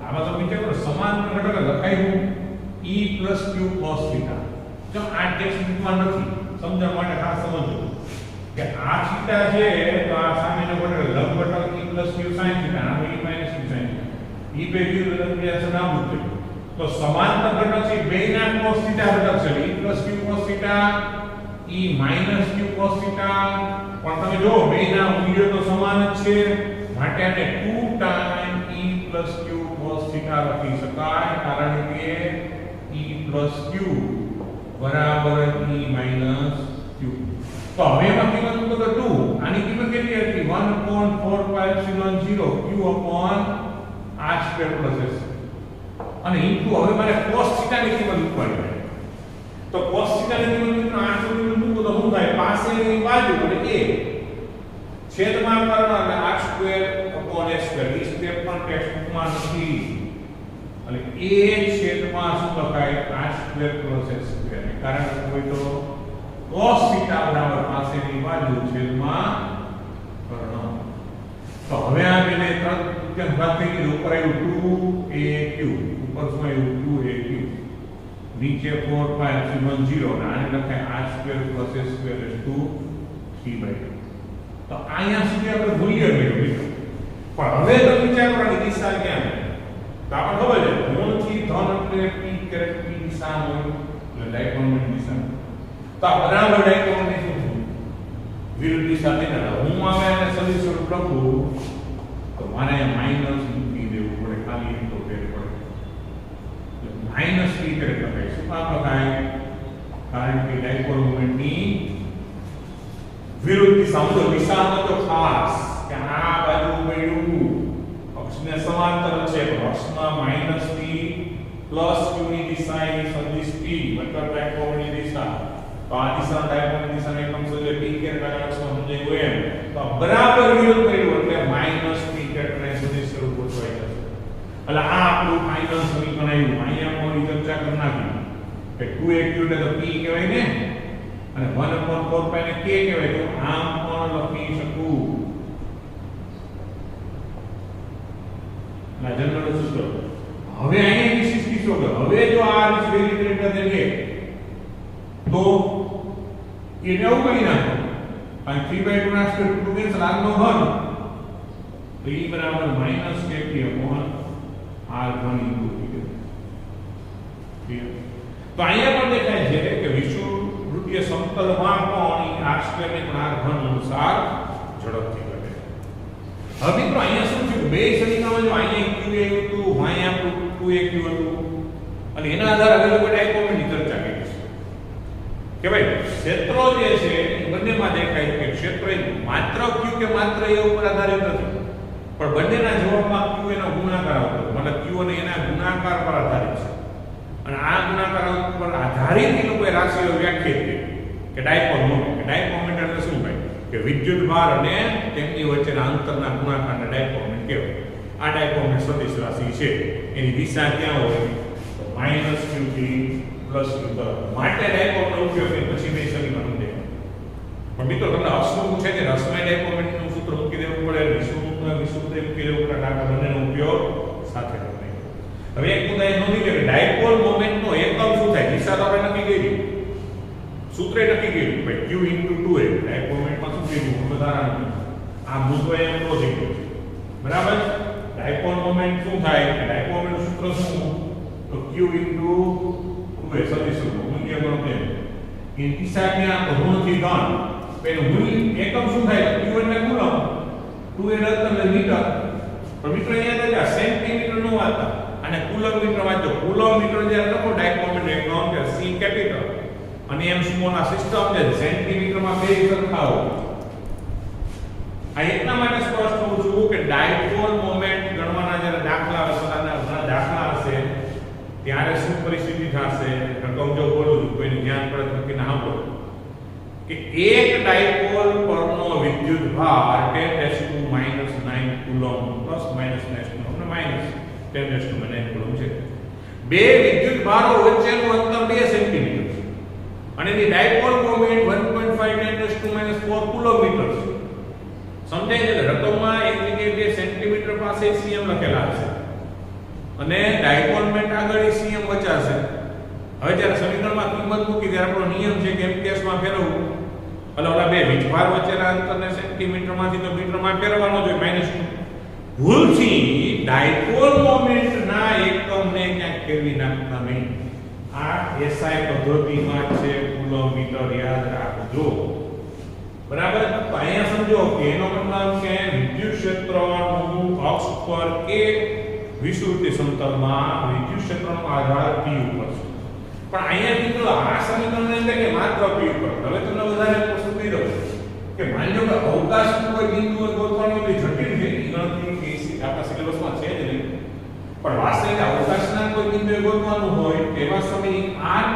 આમાં તો વિચાર કરો સમાંતર ઘટક લખાયું E + q cos θ. જો આ ટેક્સ્ટબુકમાં નથી સમજવા માટે ખાસ સમજો કે આ થીટા છે તો આ સામેનો ઘટક લંબ ઘટક E + q sin θ અને E - q sin θ. E બે વ્યુ લંબિયા નાબૂદ થયું. તો સમાંતર ઘટક છે બેના cos થીટા ઘટક છે e q cos theta e q cos theta પણ તમે જો બેના મૂલ્યો તો સમાન જ છે માટે આને 2 time e q cos theta લખી શકાય કારણ કે e q બરાબર e q તો હવે એમાં કિંમત મૂકો તો 2 આની કિંમત કેટલી હતી 1/4πε0 q r² s અને ઇન્ટુ હવે મારે cos થીટા ની કિંમત મૂકવાની છે તો cos થીટા ની કિંમત મિત્રો 8 ની મૂકો તો શું થાય પાસેની બાજુ એટલે a છેદમાં કરવાનો એટલે r² s² ઈ સ્ટેપ પણ ટેક્સ્ટ બુકમાં નથી એટલે a છેદમાં શું લખાય r² s² કારણ કે હોય તો cos થીટા બરાબર પાસેની બાજુ છેદમાં કર્ણ તો હવે આ બેને ત્રણ કેમ ભાગ થઈ ગયું ઉપર આવ્યું 2aq ઉપર શું આવ્યું 2aq નીચે 4πε0 અને આને લખાય r² s² 3/2 તો અહીંયા સુધી આપણે મૂલ્ય મેળવ્યું પણ હવે તો વિચાર કરવાની દિશા ક્યાં તો આપણે ખબર છે ઋણથી ધન એટલે p કેરેટ p દિશા હોય એટલે ડાયગોનલ દિશા તો આ બરાબર ડાયગોનલ ની શું વિરુદ્ધ દિશા દેના હું આવે અને સદિશ સ્વરૂપ લખું તો મારે માઈનસ મૂકી દેવું પડે ખાલી તો ફેર પડે માઈનસ p કેરેટ લખાય શું કામ લખાય કારણ કે ડાયપોલ મોમેન્ટની વિરુદ્ધ દિશામાં તો દિશામાં તો ખાસ કે આ બાજુ મળ્યું અક્ષને સમાંતર છે પણ અક્ષમાં માઈનસ p પ્લસ q ની દિશા એની સદિશ p મતલબ ડાયપોલની દિશા તો આ દિશા ડાયપોલની દિશાને એકમ સદિશ p કેરેટ વાળા અક્ષમાં સમજાય ગયું એમ તો બરાબર વિરુદ્ધ મળ્યું એટલે માઈનસ p કેરેટ ને સદિશ સ્વરૂપ ગોઠવાઈ જશે એટલે આ આપણું ફાઇનલ સમીકરણ આવ્યું અહીંયા મોરી ચર્ચા કરી નાખી કે 2aq એટલે તો p કહેવાય ને અને 1/4π ને k કહેવાય તો આમ પણ લખી શકું ના જનરલ સૂત્ર હવે અહીંયા વિશેષ કિસ્સો કે હવે જો r is very greater than a તો એને આવું કરી નાખો અને 3/2 ના સ્ક્વેર રૂટ કેન્સલ આગનો ઘન તો e બરાબર -kp r ઘન ઇન્ટુ તો અહીંયા પણ દેખાય છે કે વિષુવવૃત્તીય સમતલમાં પણ r² ને પણ r ઘન અનુસાર ઝડપથી ઘટે હવે મિત્રો અહીંયા શું છે બે સમીકરણમાં જો અહીંયા q આવ્યું હતું અહીંયા આપણું 2aq હતું અને એના આધારે હવે લોકો ડાયકોમેન્ટની ચર્ચા કરી છે કે ભાઈ ક્ષેત્રો જે છે એ બંનેમાં દેખાય કે ક્ષેત્ર માત્ર q કે માત્ર a ઉપર આધારિત નથી પણ બંનેના જવાબમાં q એનો ગુણાકાર આવતો મતલબ q અને એના ગુણાકાર પર આધારિત છે અને આ ગુણાકાર પર આધારિત એ લોકોએ રાશિઓ વ્યાખ્યાયિત કરી કે ડાયપોલ મોમેન્ટ એટલે શું ભાઈ કે વિદ્યુત ભાર અને તેમની વચ્ચેના અંતરના ગુણાકારને ડાયપોલ મોમેન્ટ કહેવાય આ ડાયપોલ મોમેન્ટ સદિશ રાશિ છે એની દિશા ક્યાં હોય તો -q થી +q તરફ માટે ડાયપોલનો ઉપયોગ કરી પછી બે સમીકરણ દે પણ મિત્રો તમને અક્ષનું પૂછે કે રસમય ડાયપોલ મોમેન્ટનું સૂત્ર મૂકી દેવું પડે વિષુવૃત્ત મૂકી દેવું પડે આ બંનેનો ઉપયોગ સાથે કરવાનો હવે એક મુદ્દા એ નોંધી લો કે ડાયપોલ મોમેન્ટનો એકમ શું થાય દિશા તો આપણે નક્કી કરી સૂત્રે નક્કી કર્યું ભાઈ q * 2a ડાયપોલ મોમેન્ટમાં શું થયું વધારાનું આ મુદ્દો એમ તો થઈ ગયો બરાબર ડાયપોલ મોમેન્ટ શું થાય કે ડાયપોલ મોમેન્ટનું સૂત્ર શું તો q * 2a સદિશ રૂપ મૂલ્ય ગણો કે એની દિશા ક્યાં તો ઋણથી ધન પેલું મૂલ્ય એકમ શું થાય q એટલે કુલમ 2a એટલે મીટર પણ મિત્રો અહીંયા તો સેન્ટીમીટર નો વાંચતા અને કુલોમીટર વાંચો કુલોમીટર જ્યારે લખો ડાયપોલ મોમેન્ટ એકમ કે c કેપિટલ અને એમ સ્મોલ આ સિસ્ટમ છે સેન્ટીમીટરમાં બે સરખા હોય આ એટલા માટે સ્પષ્ટ હોવું જોઈએ કે ડાયપોલ મોમેન્ટ ગણવાના જ્યારે દાખલા ઘણા દાખલા હશે ત્યારે શું પરિસ્થિતિ થશે રકમ જો બોલું કોઈને ધ્યાન પડે તો કે ના બોલો કે એક ડાયપોલ પરનો વિદ્યુત ભાર 10⁻⁹ કુલોમ્બ પ્લસ માઈનસ -10⁻⁹ કુલોમ્બ છે બે વિદ્યુત ભારો વચ્ચેનું અંતર 2 સેન્ટીમીટર છે અને ની ડાયપોલ મોમેન્ટ 1.5 10⁻⁴ કિલોમીટર છે સમજાય છે રકમમાં એક જગ્યાએ 2 સેન્ટીમીટર પાસે cm લખેલા હશે અને ડાયપોલ મોમેન્ટ આગળ cm વચાશે હવે જ્યારે સમીકરણમાં કિંમત મૂકી ત્યારે આપણો નિયમ છે કે કેસમાં ફેરવવું એટલે ઓલા બે વીજભાર વચ્ચેના અંતરને સેન્ટીમીટરમાંથી તો મીટરમાં ફેરવવાનો જોઈએ -2 ભૂલથી ડાયપોલ મોમેન્ટના વજનના એકમને ક્યાંક ફેરવી નાખતા નહીં. આ એસઆઈ પદ્ધતિમાં છે કુલમ મીટર યાદ રાખજો. બરાબર. તો અહીંયા સમજો કે એનો મતલબ કે વિદ્યુત ક્ષેત્રનું અક્ષ પર કે વિષુવૃત્તીય સમતલમાં વિદ્યુત ક્ષેત્રનો આધાર P ઉપર છે. પણ અહીંયા મિત્રો આ સમીકરણ એટલે કે માત્ર P ઉપર. હવે તમને વધારે પ્રશ્ન કહી દઉં કે માની લો કે અવકાશનું કોઈ બિંદુ ગોતવાનું તે જટિલ છે. ગણતરી કેસી આપણા સિલેબસમાં છે જ નહીં. પણ વાસ્તવિક અવકાશના કોઈ બિંદુએ ગોતવાનું હોય તેવા સમયે r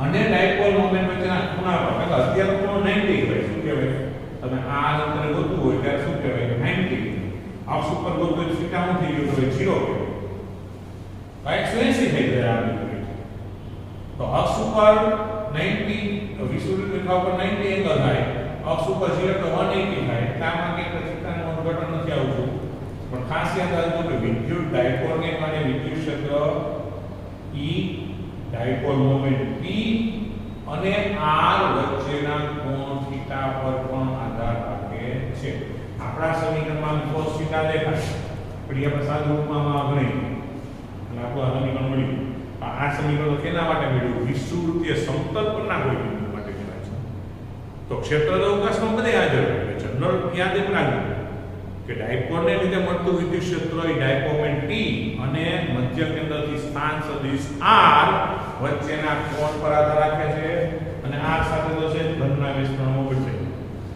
અને ડાયપોલ મોમેન્ટ વચ્ચેના ખૂણા પર એટલે અત્યારે ખૂણો 90 હોય. શું કહેવાય? તમે આ અંતરે ગોતવું હોય ત્યારે શું કહેવાય? 90. અક્ષ ઉપર ગોતવું હોય થીટા શું થઈ ગયું? તો 0 કહેવાય. 180 થઈ જાય આ બિંદુ. તો અક્ષ ઉપર 90 વિષુવવૃત્ત રેખા ઉપર 90 એંગલ થાય. અક્ષ ઉપર 0 તો 180 થાય. આમાં કે થીટાનું અર્થઘટન નથી આવતું. પણ ખાસ યાદ રાખજો કે વિદ્યુત ડાયપોલને કારણે વિદ્યુત ક્ષેત્ર E ડાયપોલ મોમેન્ટ P અને r વચ્ચેના કોણ થીટા પર પણ આધાર રાખે છે. આપણા સમીકરણમાં cos થીટા દેખાય. પણ આપણે સાદું રૂપમાં ગણી અને આપણું સમીકરણ મળ્યું. આ સમીકરણ કેના માટે મળ્યું? વિષુવવૃત્તીય સમતલ પરના કોઈ બિંદુ માટે કહેવાય છે. તો ક્ષેત્ર અવકાશમાં બધે હાજર રહે છે. જનરલ યાદ રાખજો કે ડાયપોલને લીધે મળતું વિદ્યુત ક્ષેત્ર એ ડાયપોલ મોમેન્ટ P અને મધ્ય કેન્દ્રથી સ્થાન સદિશ r વચ્ચેના કોણ પર આધાર રાખે છે. અને r સાથે તો છે ઘનના વિસ્તરણનો બદલે.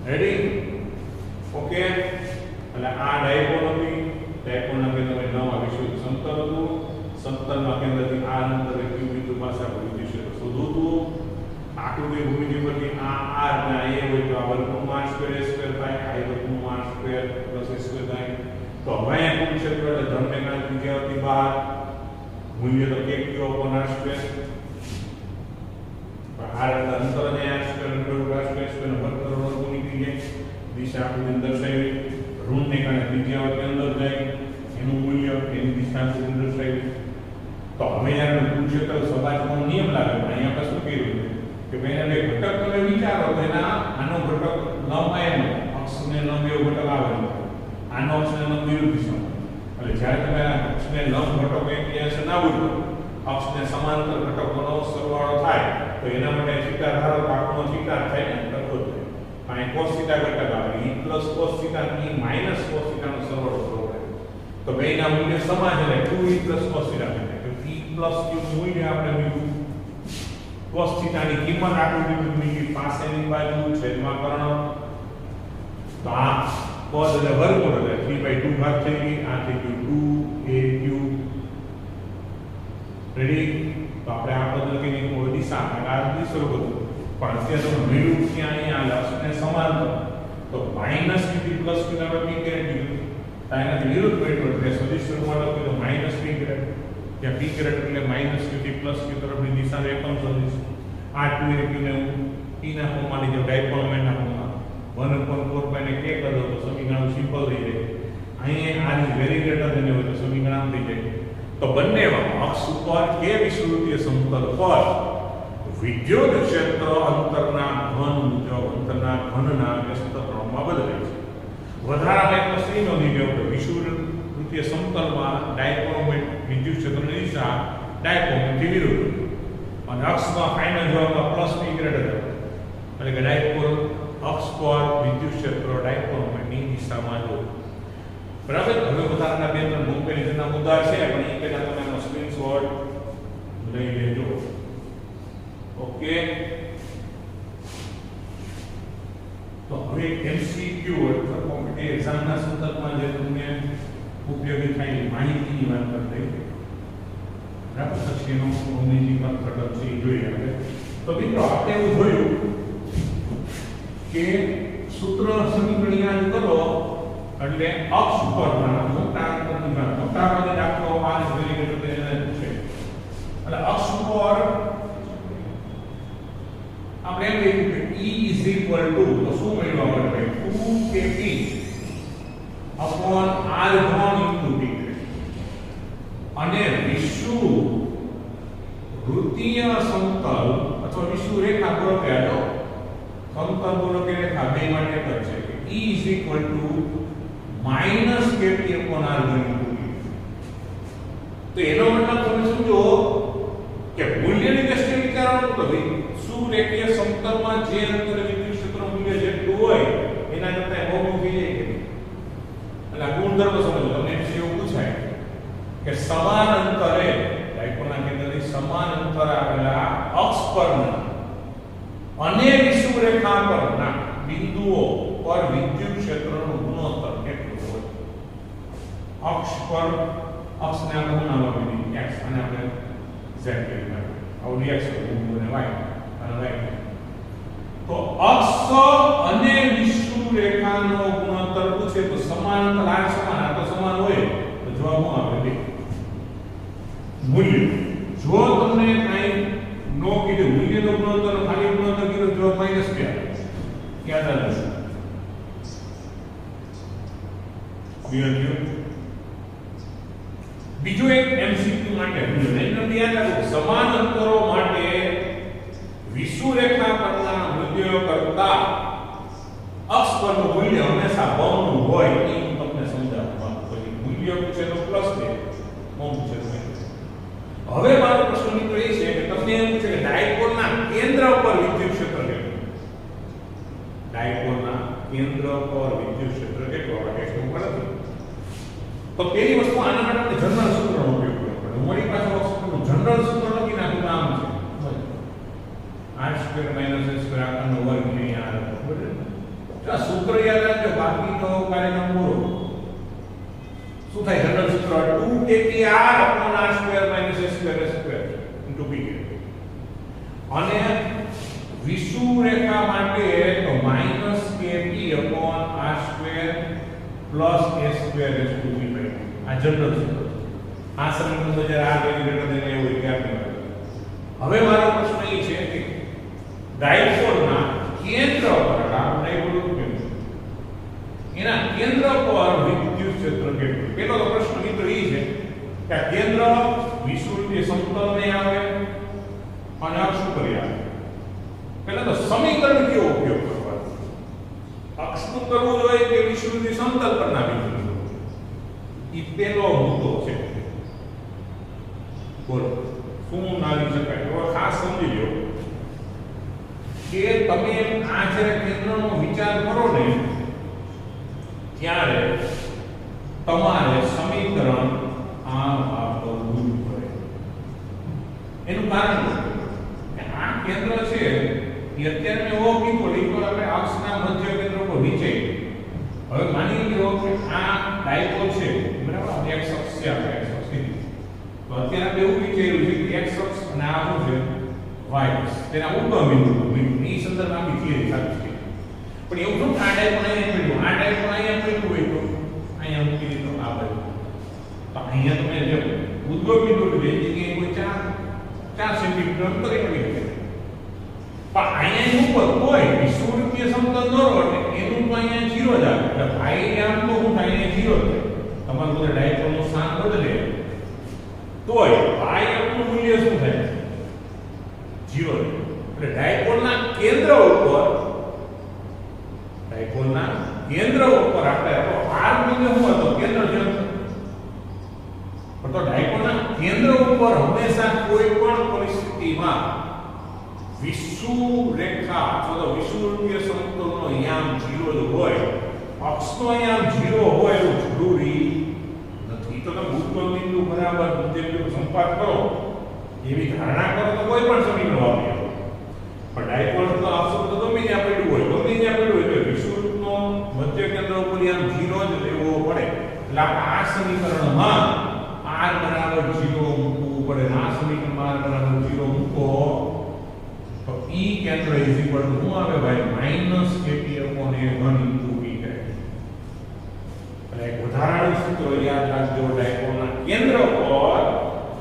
રેડી? ઓકે. એટલે આ ડાયપોલ હતી. ડાયપોલના કેન્દ્રને 9 વિષુવવૃત્ત સમતલ હતું. સમતલના કેન્દ્રથી r અંતરે q બિંદુ પાસે વિદ્યુત ક્ષેત્ર શોધવું હતું. આકૃતિ ભૂમિતિ પરથી આ r ના a હોય તો આ વર્ગમૂળ r સ્ક્વેર a સ્ક્વેર થાય. i વર્ગમૂળ r square plus a square થાય. તો હવે અહીંયા કુલ ક્ષેત્ર એટલે ધનને કારણે ત્રિજ્યાથી બહાર મૂલ્ય તો k q upon r square. r એટલે અંતર ને r square √ r square square વર્ગ કરો વર્ગમૂળ નીકળી જાય. દિશા આપણે દર્શાવી. ઋણને કારણે ત્રિજ્યાથી અંદર જાય. એનું મૂલ્ય એની દિશા સુધી દર્શાવી. તો હવે યાર કુલ ક્ષેત્ર સપાટનો નિયમ લાગે. અહીંયા આપણે શું કર્યું કે ભાઈ એને ઘટક તમે વિચારો તો એના આનો ઘટક લંબ એનો અક્ષને લંબ એવો ઘટક આવે. આનો અક્ષને લંબ વિરુદ્ધ દિશામાં. એટલે જ્યારે તમે આ અક્ષને લંબ ઘટક એકબીજા ના ઉડો અક્ષને સમાંતર ઘટકોનો સરવાળો થાય તો એના માટે થીટા ધારો તો આખો થીટા થાય ને તરતો થાય. અહીં cos થીટા ઘટક આવે. e cos theta e cos theta નો સરવાળો કરવો પડે. તો બેના મૂલ્ય સમાન છે. 2e cos થીટા થાય. તો e q મૂલ્ય આપણે મૂક્યું. cos થીટા ની કિંમત આકૃતિ મૂકી પાસેની બાજુ છેદમાં કર્ણ. તો આ cos એટલે વર્ગમૂળ એટલે 3/2 ભાગ થઈ ગઈ. આ થઈ ગયું 2aq. રેડી? તો આપણે આ પદ્ધતિની કોઈ દિશા આ દિશા બધું પણ અત્યારે તો મેળવું ક્યાં અહીંયા લક્ષને સમાંતર. તો -q થી +q ના આપણે p કેરેટ લીધું. એનાથી વિરુદ્ધ પેટર્ન એટલે સદિશ સ્વરૂપમાં લખીએ તો -p કેરેટ. ત્યાં p કેરેટ એટલે -q થી +q તરફની દિશા એકમ સદિશ. આ 2aq ને p ના ફોર્મમાં લીધો ડાયપોલ મોમેન્ટના ફોર્મમાં 1/4 ને k કરી દો તો સમીકરણ સિમ્પલ થઈ જાય. અહીંયા આ વેરી ગ્રેટર ધેન હોય તો સમીકરણ થઈ જાય. તો બંને અક્ષ ઉપર કે વિષુવવૃત્તીય સમતલ પર વિદ્યુત ક્ષેત્ર અંતરના ઘન મુજબ અંતરના ઘનના વ્યસ્તક્રમમાં બદલાય છે. વધારામાં એક વસ્તુ નોંધી લો કે વિષુવવૃત્તીય સમતલમાં ડાયપોલ મોમેન્ટ વિદ્યુત ક્ષેત્રની દિશા ડાયપોલ મોમેન્ટથી વિરુદ્ધ અને અક્ષમાં ફાઇનલ જવાબમાં +p ગ્રેટર એટલે કે ડાયપોલ અક્ષ પર વિદ્યુત ક્ષેત્ર ડાયપોલ મોમેન્ટની દિશામાં જો. બરાબર? હવે વધારાના બે ત્રણ કમ્પેરિઝનના મુદ્દા છે પણ એ પહેલા તમે આનો સ્ક્રીનશોટ લઈ લેજો. ઓકે. તો હવે MCQ અથવા કોમ્પિટિટિવ એક્ઝામના સંદર્ભમાં જે તમને ઉપયોગી થાય માહિતીની વાત કરી દઈએ. બરાબર? પછી એનો અંગ્રેજીમાં ઘટક છે એ જોઈએ આપણે. તો મિત્રો આપણે એવું જોયું કે સૂત્ર સમીકરણ યાદ કરો એટલે અક્ષ પરના મોટા અંતરની વાત મોટા પદે દાખલો આ વેરી ગ્રેટર ધેન છે. એટલે અક્ષ પર આપણે એમ લખ્યું કે E તો શું મેળવવા માટે 2kp upon r1 into p અને વિષુવવૃત્તીય સમતલ અથવા વિષુવરેખા બોલો કે આનો સમતલ બોલો કે રેખા બે માટે એક જ છે કે E -kp upon r1 into p. તો એનો મતલબ તમે સમજો કે મૂલ્યની દ્રષ્ટિએ વિચારવાનું તો સુરેખીય સમતલમાં જે અંતરે વિદ્યુત ક્ષેત્ર મૂલ્ય જેટલું હોય એના કરતા બહુ થઈ જાય કે એટલે આ ગુણધર્મ સમજો. તમને એમસીક્યુ એવું પૂછાય કે સમાન અંતરે ડાયપોલના કેન્દ્રથી સમાન અંતર આવેલા અક્ષ પરના અને વિષુવરેખા પરના બિંદુઓ પર વિદ્યુત ક્ષેત્રનો ગુણોત્તર કેટલો હોય. અક્ષ પર અક્ષને આપણે નામ આપી દીધું x અને આપણે z કહીએ. આવું x અને y અને y. તો અક્ષ અને વિષુવરેખાનો ગુણોત્તર પૂછે તો સમાન અંતર આ સમાન આ તો સમાન હોય તો જવાબ શું આવે? 2. મૂલ્ય જો તમને કઈ નો કીધું મૂલ્યનો ગુણોત્તર ખાલી ગુણોત્તર કીધું જવાબ -2 યાદ રાખજો. બીજો એક એમસીક્યુ માટે નંબર યાદ રાખો. સમાન અંતરો માટે વિષુવરેખા પરના મૂલ્યો કરતા અક્ષ પરનું મૂલ્ય હંમેશા બમણું હોય એ હું તમને સમજાવવા માંગુ છું. મૂલ્ય પૂછે તો +2, બમ પૂછે તો -2. હવે મારો પ્રશ્ન મિત્રો એ છે કે તમને એમ પૂછે કે ડાયપોલના કેન્દ્ર પર વિદ્યુત ક્ષેત્ર કેટલું? ડાયપોલના કેન્દ્ર પર વિદ્યુત ક્ષેત્ર કેટલું? આ ટેસ્ટ ઉપર નથી. તો પહેલી વસ્તુ આના માટે આપણે જનરલ સૂત્રનો ઉપયોગ કરવો પડે. મારી પાસે સૂત્રનું જનરલ સૂત્ર લખી નાખું નામ છે r² - s² આખનો વર્ગ ને આ બરાબર. જો સૂત્ર યાદ રાખજો બાકી તો કાર્યક્રમ પૂરો. શું થાય જનરલ સૂત્ર? 2kpr/r² - s²² pk. અને વિષુવરેખા માટે તો -kpr² + s²(p5) આ જનરલ સૂત્ર. આ સમીકરણ 2008 વેરી ગ્રેટર દેન એવું વિદ્યાર્થી. હવે મારો પ્રશ્ન એ છે કે ડાયપોલના કેન્દ્ર પર ડાયપોલ કેન્દ્ર એના કેન્દ્ર પર વિદ્યુત ક્ષેત્ર કેટલું? પેલો તો પ્રશ્ન મિત્રો એ છે કે આ કેન્દ્ર વિષુવરીય સમતલને આવે અને અક્ષ ઉપર આવે. પહેલા તો સમીકરણ કેવો ઉપયોગ કરવાનો? અક્ષનું કરવું જોઈએ કે વિષુવરીય સમતલ પરના બિંદુ? ઈ પેલો મુદ્દો છે. બોલો શું નાલી શકાય? તો ખાસ સમજી લો કે તમે આ જ્યારે કેન્દ્રનો વિચાર કરો ને ત્યારે તમારે સમીકરણ આમ આપવું પડે. એનું કારણ કે આ કેન્દ્ર છે એ અત્યારે મેં એવો કીધું લીધો આપણે અક્ષના મધ્ય કેન્દ્ર પર નીચે. હવે માની લો કે આ ડાયપોલ છે બરાબર. x અક્ષ છે આપણે x અક્ષ કીધી. તો અત્યારે આપણે એવું વિચાર્યું છે કે x અક્ષ અને આ શું છે y અક્ષ. તેના ઉદ્ગમ બિંદુ ની સંદર્ભમાં આપણી થિયરી સાચી છે. પણ એવું શું આ ડાયપોલ અહીંયા પડ્યું, આ ડાયપોલ અહીંયા પડ્યું હોય તો અહીંયા મૂકી દીધો આ બાજુ. તો અહીંયા તમે જે ઉદ્ગમ બિંદુ બે જગ્યાએ કોઈ 4 સેન્ટીમીટર અંતરે પડી શકે. પણ અહીંયા ઉપર કોઈ વિષુવરીય સમતલ દોરો એટલે એનું તો અહીંયા 0 જ આવે. એટલે ભાઈ આમ તો હું થાય અહીંયા 0 જ થાય. તમારું બધા ડાયપોલનું સ્થાન બદલે તોય ભાઈ નું મૂલ્ય શું થાય? 0. એટલે ડાયપોલના કેન્દ્ર ઉપર આપણે r મૂલ્ય શું હતો? કેન્દ્ર છે. પણ તો ડાયપોલના કેન્દ્ર ઉપર હંમેશા કોઈ પણ પરિસ્થિતિમાં વિષુવરેખા અથવા તો વિષુવરીય સમતલનો યામ 0 જ હોય. અક્ષનો યામ 0 હોય એવું જરૂરી નથી. તો તમે ઉદ્ગમ બિંદુ બરાબર મધ્ય બિંદુ સંપાત કરો એવી ધારણા કરો તો કોઈ પણ સમીકરણ વાપરી શકો. પણ ડાયપોલ તો આપશું તો ગમે ત્યાં પડ્યું હોય તો વિષુવૃત્તનો મધ્ય કેન્દ્ર ઉપર યામ 0 જ લેવો પડે. એટલે આપણે આ સમીકરણમાં r બરાબર 0 મૂકવું પડે. આ સમીકરણમાં r બરાબર 0 મૂકો તો E કેન્દ્ર ઇઝ ઇક્વલ ટુ શું આવે ભાઈ? -kp/a1 p કહે. એટલે એક વધારાનું સૂત્ર યાદ રાખજો. ડાયપોલના કેન્દ્ર પર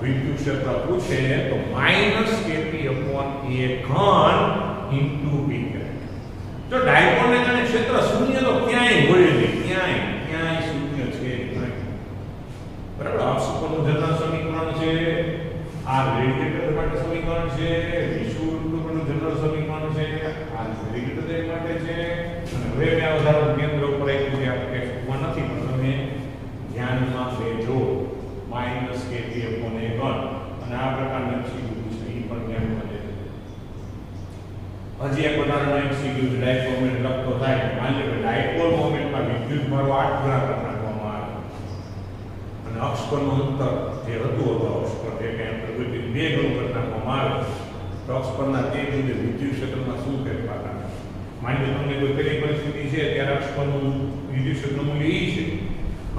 વિદ્યુત ક્ષેત્ર પૂછે તો -kp/a3 p કહે. જો ડાયપોલને કારણે ક્ષેત્ર શૂન્ય તો ક્યાંય હોય નહીં. ક્યાંય શૂન્ય છે નહીં. બરાબર. અક્ષ પરનું જનરલ સમીકરણ છે, આ રેડિયેટર માટે સમીકરણ છે, વિષુવવૃત્તનું જનરલ સમીકરણ છે, આ રેડિયેટર માટે છે. અને હવે મેં ઉદાહરણ કેન્દ્ર ઉપર આપ્યું છે. આપણે ટેક્સ્ટમાં નથી પણ તમે ધ્યાનમાં લેજો. -kp/a3 કીધું ડાયપોલ મોમેન્ટ લખતો થાય માની લો કે ડાયપોલ મોમેન્ટમાં વિદ્યુત ભારો 8 ગણા કરી નાખવામાં આવે અને અક્ષ પરનું અંતર જે હતું અક્ષ પર જે કે અંતર કોઈ 2 ગણું કરી નાખવામાં આવે તો અક્ષ પરના તે બિંદુ વિદ્યુત ક્ષેત્રમાં શું ફેરફાર આવે માની લો તમને કોઈ પેલી પરિસ્થિતિ છે ત્યારે અક્ષ પરનું વિદ્યુત ક્ષેત્રનું મૂલ્ય E છે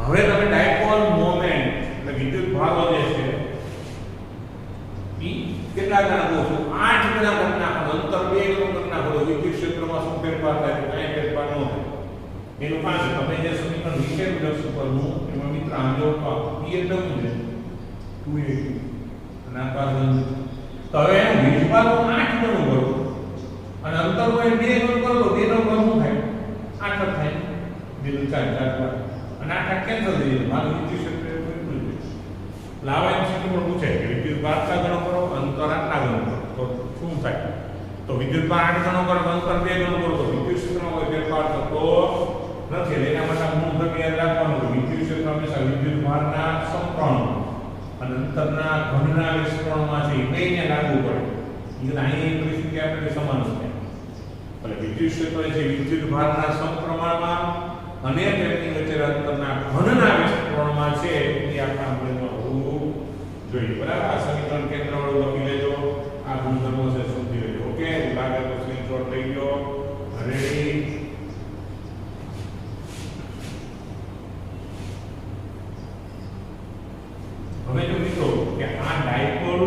હવે તમે ડાયપોલ મોમેન્ટ એટલે વિદ્યુત ભારો જે છે E કેટલા ગણા કહો છો 8 ગણા કરી નાખો અંતર 2 ગણું કરી નાખો તો વિદ્યુત ક્ષેત્રમાં શું ફેરફાર થાય કાંઈ ફેરફાર ન થાય એનું પાસે તમે જે સમીકરણ લીધેલું છે ઉપરનું એમાં મિત્ર આમ જો E એટલે શું છે 2a અને આ પાસે તો હવે એનું વીજભાર 8 ગણું કરો અને અંતરમાં 2 ગણું કરો તો 2 નો ઘન શું થાય 8 જ થાય બિંદુ 4 4 અને 8 કેન્સલ થઈ જાય મારું વિદ્યુત ક્ષેત્ર એટલું જ લાવાય સમીકરણ પૂછે કે વિદ્યુત ભાર આટલા ગણો કરો અંતર આટલા ગણો કરો તો શું થાય તો વિદ્યુત ભાર 8 ગણો કરો અંતર 2 ગણો કરો તો વિદ્યુત ક્ષેત્રમાં કોઈ ફેરફાર થતો નથી એટલે એના માટે મૂળ ધર્મ યાદ રાખવાનું વિદ્યુત ક્ષેત્ર હંમેશા વિદ્યુત ભારના સમપ્રમાણ અને અંતરના ઘનના વિસ્તરણમાં છે એ બેને લાગુ પડે એટલે અહીં પરિસ્થિતિ આપણે સમાન છે એટલે વિદ્યુત ક્ષેત્ર છે વિદ્યુત ભારના સમપ્રમાણમાં અને તેમની વચ્ચે અંતરના ઘનના વિસ્તરણમાં છે એ આપણા મગજમાં હોવું જોઈએ બરાબર આ સમીકરણ કેન્દ્રવાળું લખી લેજો આ ગુણધર્મો છે સમજી લેજો ઓકે લાગે તો સ્ક્રીનશોટ લઈ લો રેડી હવે જો મિત્રો કે આ ડાયપોલ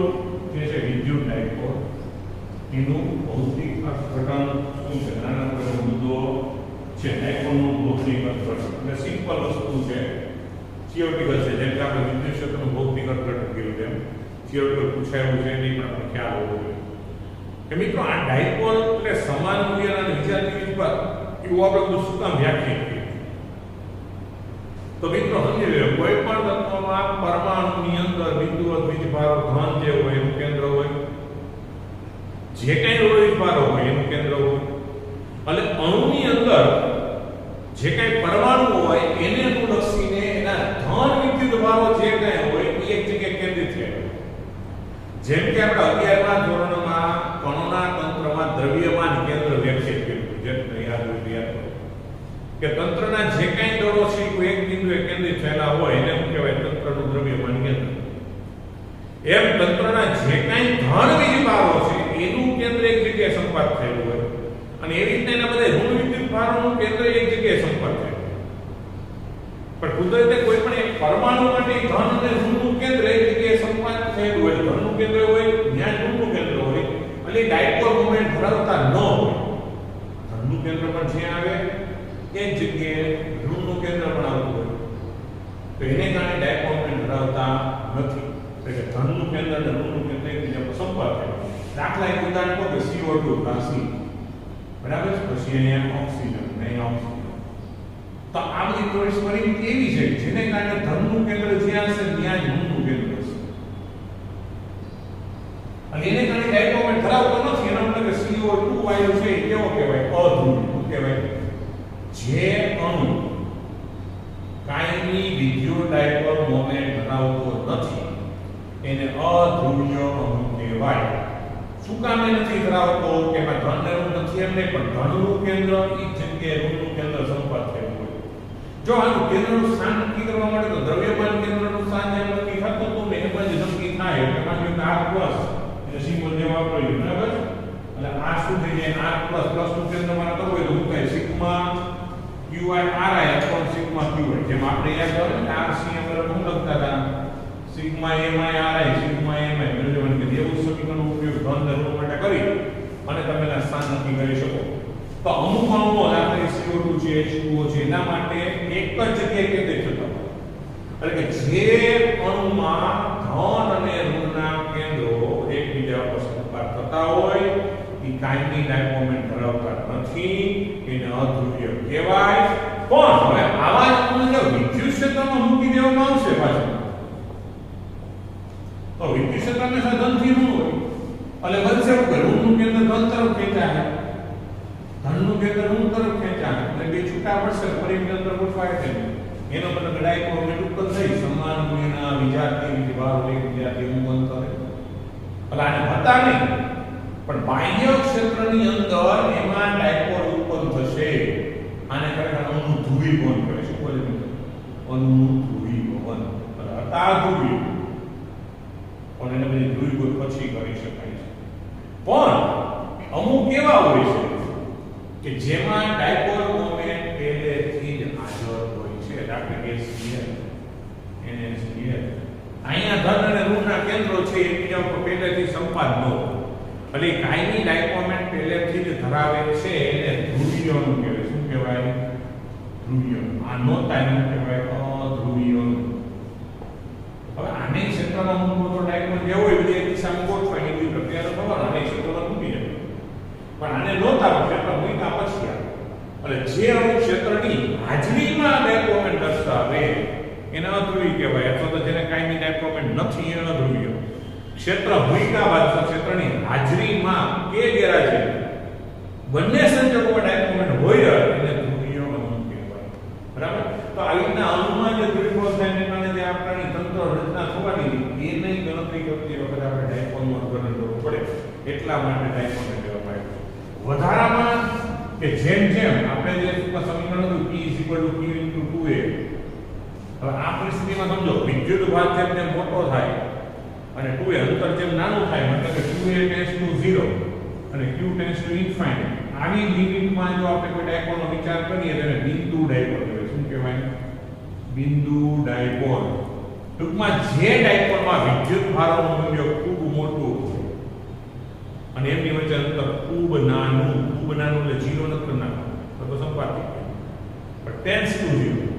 જે છે વિદ્યુત ડાયપોલ એનું ભૌતિક અર્થઘટન શું છે નાના મોટા મુદ્દો છે ડાયપોલનું ભૌતિક અર્થઘટન એટલે સિમ્પલ વસ્તુ છે થિયોરિટિકલ છે જેમ કે આપણે વિદ્યુત ક્ષેત્રનું ભૌતિક અર્થઘટન કર્યું તેમ થિયોરિટિકલ પૂછાયું છે એની પણ આપણે ખ્યાલ હોવો જોઈએ કે મિત્રો આ ડાયપોલ એટલે સમાન મૂલ્યના અને વિજાતીય વીજભાર એવું આપણે બધું શું કામ વ્યાખ્યાયિત કર્યું તો મિત્રો સમજી લો કોઈ પણ તત્વમાં પરમાણુની અંદર બિંદુવત વીજભારો ધન જે હોય એનું કેન્દ્ર હોય જે કાંઈ વીજભારો હોય એનું કેન્દ્ર હોય અને અણુની અંદર જે કાંઈ પરમાણુ હોય એને અનુલક્ષીને એના ધન વિદ્યુત ભારો જે કાંઈ હોય એ એક જગ્યાએ કેન્દ્રિત થયેલા જેમ કે આપણે 11મા ધોરણમાં કણોના તંત્રમાં દ્રવ્યમાન કેન્દ્ર વ્યાખ્યાયિત કર્યું જેમ યાદ હોય યાદ કરો કે તંત્રના જે કાંઈ દળો છે કોઈ એક બિંદુએ કેન્દ્રિત થયેલા હોય એને શું કહેવાય તંત્રનું દ્રવ્યમાન કેન્દ્ર એમ તંત્રના જે કાંઈ ધન વીજભારો છે એનું કેન્દ્ર એક જગ્યાએ સંપાત થયેલું હોય અને એવી રીતે એના બધા ઋણ વિદ્યુત ભારોનું કેન્દ્ર એક જગ્યાએ સંપાત થયેલું પણ કુદરતે કોઈ પણ એક પરમાણુ માટે ધન અને ઋણનું કેન્દ્ર એક જગ્યાએ સંપાત થયેલું હોય ધનનું કેન્દ્ર હોય ત્યાં ઋણનું કેન્દ્ર હોય એટલે ડાયપોલ મોમેન્ટ ધરાવતા ન હોય ધનનું કેન્દ્ર પણ જ્યાં આવે એ જગ્યાએ ઋણનું કેન્દ્ર પણ આવતું હોય તો એને કારણે ડાયપોલ મોમેન્ટ ધરાવતા નથી એટલે કે ધનનું કેન્દ્ર અને ઋણનું કેન્દ્ર એકબીજા પર સંપર્ક થાય દાખલા એક ઉદાહરણ કહો કે CO2 પ્લસ બરાબર છે પછી અહીંયા ઓક્સિજન નહીં ઓક્સિજન તો આ બધી પરિસ્થિતિ એવી છે જેને કારણે ધનનું કેન્દ્ર જ્યાં હશે ત્યાં જ ઋણનું કેન્દ્ર હશે અને એને કારણે ડાયપોલ મોમેન્ટ ધરાવતો નથી એનો મતલબ કે CO2 વાયુ છે એ કેવો કહેવાય અધ્રુવી શું કહેવાય જે અણુ કાયમી વિદ્યુત ડાયપોલ મોમેન્ટ ધરાવતો નથી એને અધ્રુવીય અણુ કહેવાય શું કામ એ નથી ધરાવતો કે એમાં ધન ઋણ નથી એમ નહીં પણ ધનનું કેન્દ્ર એ જગ્યાએ ઋણનું કેન્દ્ર સંપર્ક થયેલું હોય જો આનું કેન્દ્રનું સ્થાન નક્કી કરવા માટે તો દ્રવ્યમાન કેન્દ્રનું સ્થાન જેમ નક્કી થતું હતું ને એમ જ નક્કી થાય એટલે માની લો R પ્લસ એટલે સિમ્બોલ જે વાપર્યું બરાબર એટલે આ શું થઈ જાય R પ્લસ પ્લસનું કેન્દ્ર મારા કરવું હોય તો શું થાય sigma QI RI upon sigma QI જેમ આપણે યાદ આવે ને RC અંદર શું લખતા હતા sigma MI RI sigma MI મેળવવાનું કે એવું સમીકરણનો ઉપયોગ ધન ઋણ માટે કરી અને તમે એના સ્થાન નક્કી કરી શકો તો અમુક અણુઓ દાખલા CO2 છે H2O છે એના માટે એક જ જગ્યાએ કેન્દ્રિત થતા એટલે કે જે અણુમાં ધન અને ઋણના કેન્દ્રો એકબીજા પર સંપાત થતા હોય એ કાયમી ડાયપોલ મોમેન્ટ ધરાવતા નથી એને અધ્રુવીય કહેવાય પણ હવે આવા જ અણુને વિદ્યુત ક્ષેત્રમાં મૂકી દેવામાં આવશે પાછું તો વિદ્યુત ક્ષેત્ર હંમેશા ધનથી ઋણ હોય એટલે બનશે કે ઋણનું કેન્દ્ર ધન તરફ ખેંચાય ધનનું કેન્દ્ર ઋણ તરફ ખેંચાય એટલે બે છૂટા પડશે ફરી કેન્દ્ર ગોઠવાય છે એનો મતલબ ડાયપોલ મોમેન્ટ ઉત્પન્ન થઈ સમાન મૂલ્યના વિજાતીય વીજભારો એક વિજાતીય અંતરે એટલે આને હતા નહીં પણ બાહ્ય ક્ષેત્રની અંદર એમાં ડાયપોલ ખરેખર અણુનું ધ્રુવીકરણ કહેવાય. શું બોલે મિત્રો? અણુનું ધ્રુવીકરણ. અતાધ્રુવી પણ એને બધી ધ્રુવીકરણ પછી કરી શકાય છે. પણ અમુક એવા હોય છે કે જેમાં ડાયપોલ મોમેન્ટ પહેલેથી જ હાજર હોય છે. દાખલા કે સ્ફિયર એને સ્ફિયર અહીંયા ધન અને ઋણના કેન્દ્રો છે એકબીજા ઉપર પહેલેથી સંપાદ ન હોય એટલે કાયમી ડાયપોમેન્ટ પહેલેથી જ ધરાવે છે એને ધ્રુવીયનું કહેવાય. શું કહેવાય? ધ્રુવીય. આ નોતા એને કહેવાય અધ્રુવીયનું. હવે આને ક્ષેત્રમાં મૂકવો તો ડાયપોલ જેવો હોય બધી એક દિશામાં ગોઠવાય એવી પ્રક્રિયા તો ખબર આને ક્ષેત્રમાં મૂકી જાય પણ આને નોતા ક્ષેત્ર મૂક્યા પછી આવે એટલે જે અમુક ક્ષેત્રની હાજરીમાં ડાયપોમેન્ટ દર્શાવે એને અધ્રુવી કહેવાય અથવા તો જેને કાયમી ડાયપોમેન્ટ નથી એને અધ્રુવીય. ક્ષેત્ર મૂક્યા બાદ ક્ષેત્રની હાજરીમાં કે ગેરહાજરી બંને સંજોગોમાં ડાયપોમેન્ટ હોય એને ધ્રુવીય અણુ કહેવાય. બરાબર? તો આવી રીતના અણુમાં જે ધ્રુવીકરણ થાય એને કારણે જે આપણી તંત્ર રચના થવાની એની ગણતરી કરતી વખતે આપણે ડાયપોલનું અનુકરણ કરવું પડે એટલા માટે ડાયપોલ કહેવામાં આવે. વધારામાં કે જેમ જેમ આપણે જે સમીકરણ હતું P q * 2a હવે આ પરિસ્થિતિમાં સમજો વિદ્યુત ભાર જેમ મોટો થાય અને 2a અંતર જેમ નાનું થાય મતલબ કે 2a ટેન્ડ્સ ટુ 0 અને q ટેન્ડ્સ ટુ ઇન્ફાઇનાઇટ આવી લિમિટમાં જો આપણે કોઈ ડાયપોલનો વિચાર કરીએ તો એને બિંદુ ડાયપોલ કહેવાય. શું કહેવાય? બિંદુ ડાયપોલ. ટૂંકમાં જે ડાયપોલમાં વિદ્યુત ભારનું મૂલ્ય ખૂબ મોટું અને એમની વચ્ચે અંતર ખૂબ નાનું એટલે 0 નથી કરનાર તો સંપાતી પણ ટેન્ડ્સ ટુ 0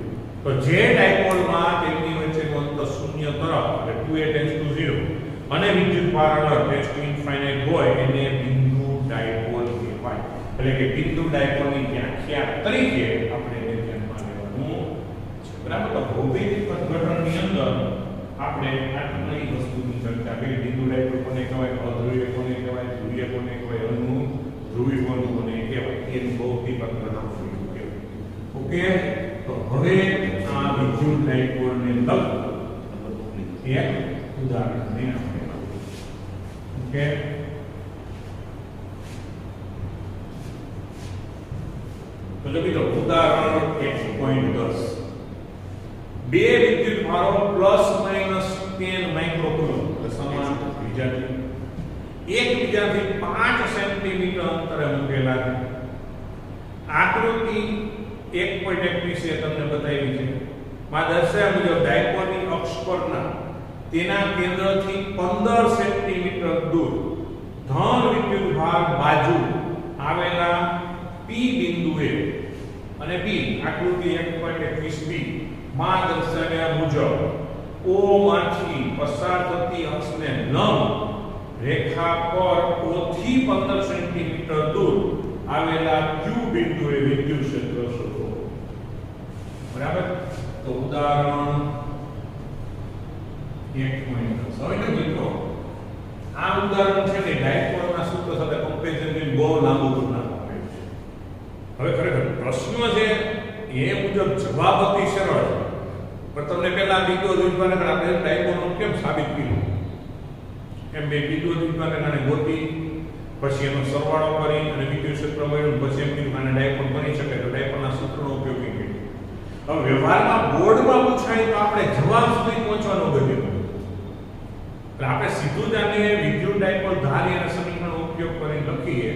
તો જે ડાયપોલમાં તેમની વચ્ચેનું અંતર શૂન્ય તરફ એટલે 2a ટેન્ડ્સ ટુ 0 અને વિદ્યુત ભાર ટેન્ડ્સ ટુ ઇન્ફાઇનાઇટ હોય એને બિંદુ ડાયપોલ કહેવાય. એટલે કે બિંદુ ડાયપોલની વ્યાખ્યા તરીકે આપણે એને ધ્યાનમાં લેવાનું છે. બરાબર? તો ભૌતિક અર્થઘટનની અંદર આપણે આટલી વસ્તુની ચર્ચા કરી. બિંદુ ડાયપોલ કોને કહેવાય? અધ્રુવીય કોને કહેવાય? ધ્રુવીય કોને કહેવાય? અણુ ધ્રુવીકરણ કોને કહેવાય? એ ભૌતિક અર્થઘટન કહેવાય. ઓકે, તો હવે આ વિદ્યુત ડાયપોલને લગતું એક ઉદાહરણને આપણે ઓકે તો જો મિત્રો ઉદાહરણ 1.10 બે વિદ્યુત ભારો ±10 માઇક્રોકુલમ સમાન બીજાથી એકબીજાથી 5 સેન્ટીમીટર અંતરે મૂકેલા છે. આકૃતિ 1.21 એ તમને બતાવી છે. માં દર્શાવ્યા મુજબ ડાયપોલની અક્ષ પરના તેના કેન્દ્રથી 15 સેન્ટીમીટર દૂર ધન વિદ્યુત ભાર બાજુ આવેલા P બિંદુએ અને B આકૃતિ 1.21b માં દર્શાવ્યા મુજબ O માંથી પસાર થતી અક્ષને લંબ રેખા પર O થી 15 સેન્ટીમીટર દૂર આવેલા Q બિંદુએ વિદ્યુત ક્ષેત્ર શોધો. બરાબર? તો ઉદાહરણ 1.10 હવે મિત્રો આ ઉદાહરણ છે કે ડાયપોલના સૂત્ર સાથે કમ્પેરિઝન કરીને બહુ લાંબુ બનાવવામાં આવ્યું છે. હવે ખરેખર પ્રશ્ન છે એ મુજબ જવાબ અતિ સરળ છે પણ તમને પહેલા બિંદુ દ્વિધ્રુવને આપણે ડાયપોલનું કેમ સાબિત કર્યું એમ બે બિંદુ દ્વિધ્રુવને કારણે ગોતી પછી એનો સરવાળો કરી અને વિદ્યુત ક્ષેત્ર મળ્યું પછી એમ કીધું આને ડાયપોલ બની શકે તો ડાયપોલના સૂત્રનો ઉપયોગ કર્યો. હવે વ્યવહારમાં બોર્ડમાં પૂછાય તો આપણે જવાબ સુધી પહોંચવાનો ગયો એટલે આપણે સીધું જ આને વિદ્યુત ડાયપોલ ધારી અને સમીકરણનો ઉપયોગ કરીને લખીએ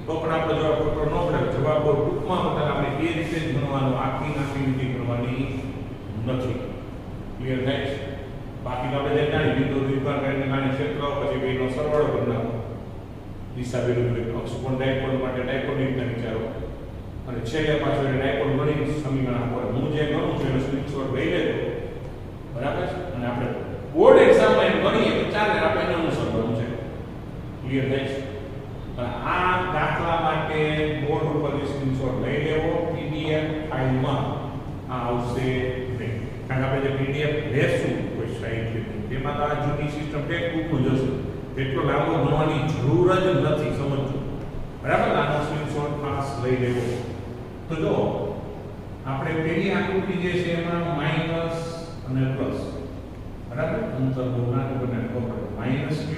તો પણ આપણો જવાબ ખોટો ન પડે. જવાબ બહુ ટૂંકમાં બતાવે આપણે એ રીતે જ ગણવાનું આખી રીતે ગણવાની નથી. ક્લિયર થાય છે? બાકી તો આપણે જે જાણી બિંદુ દ્વિધ્રુવ કરીને કારણે ક્ષેત્ર પછી બેનો સરવાળો કરી નાખો દિશા વિરુદ્ધ અક્ષ કોણ ડાયપોલ માટે ડાયપોલ રીતના વિચારો અને છેલ્લે પાછળ ડાયપોલ ગણી સમીકરણ આપો. હું જે ગણું છું એનો સ્ક્રીનશોટ લઈ લેજો. બરાબર? અને આપણે બોર્ડ એક્ઝામમાં એમ ગણીએ તો ચાલે આપણે એને અનુસરવાનું છે. ક્લિયર થાય છે? આ દાખલા માટે બોર્ડ ઉપર સ્ક્રીનશોટ લઈ લેવો. પીડીએફ ફાઇલમાં આ આવશે નહીં કારણ કે આપણે જે પીડીએફ લેશું કોઈ સાહિત્યની તેમાં તો આ જૂની સિસ્ટમ ટેક્સ્ટબુકનું જ હશે. એટલો લાંબો ગણવાની જરૂર જ નથી. સમજો. બરાબર? આનો સ્ક્રીનશોટ ખાસ લઈ લેવો. તો જો આપણે પેલી આકૃતિ જે છે એમાં માઈનસ અને પ્લસ બરાબર અંતર બહુ નાનું બને ખબર -q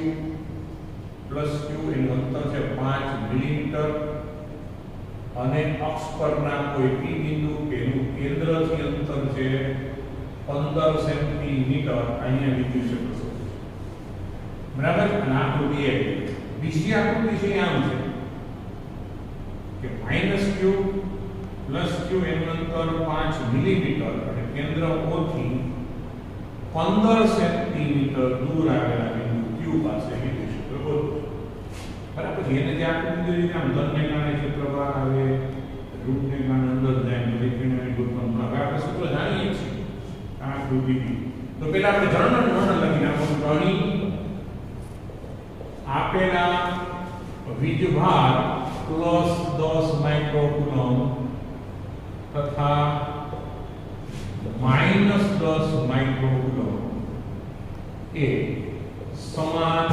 + q એનું અંતર છે 5 મિલીમીટર અને અક્ષ પરના કોઈ P બિંદુ કે એનું કેન્દ્રથી અંતર છે 15 સેન્ટીમીટર અહીંયા લીધું છે દોસ્તો. બરાબર. અને આકૃતિ એક બીજી આકૃતિ છે આમ છે કે -q + q એનું અંતર 5 મિલીમીટર અને કેન્દ્ર O થી 15 સેન્ટીમીટર દૂર આવેલા બિંદુ q પાસે લીધું છે. બરાબર. એને જે આકૃતિ દોરી આમ ધનને કારણે ક્ષેત્રફળ આવે, રૂપને કારણે અંદર જાય, વિકર્ણની ગુરુત્વાકર્ષણ. હવે આપણે સૂત્ર જાણીએ છીએ આ આકૃતિ. તો પહેલા આપણે જર્નલ લખી નાખવાનું. અહીં આપેલા વીજભાર +10 માઇક્રોકુલોમ્બ તથા -10 માઇક્રોકુલોમ્બ એ સમાન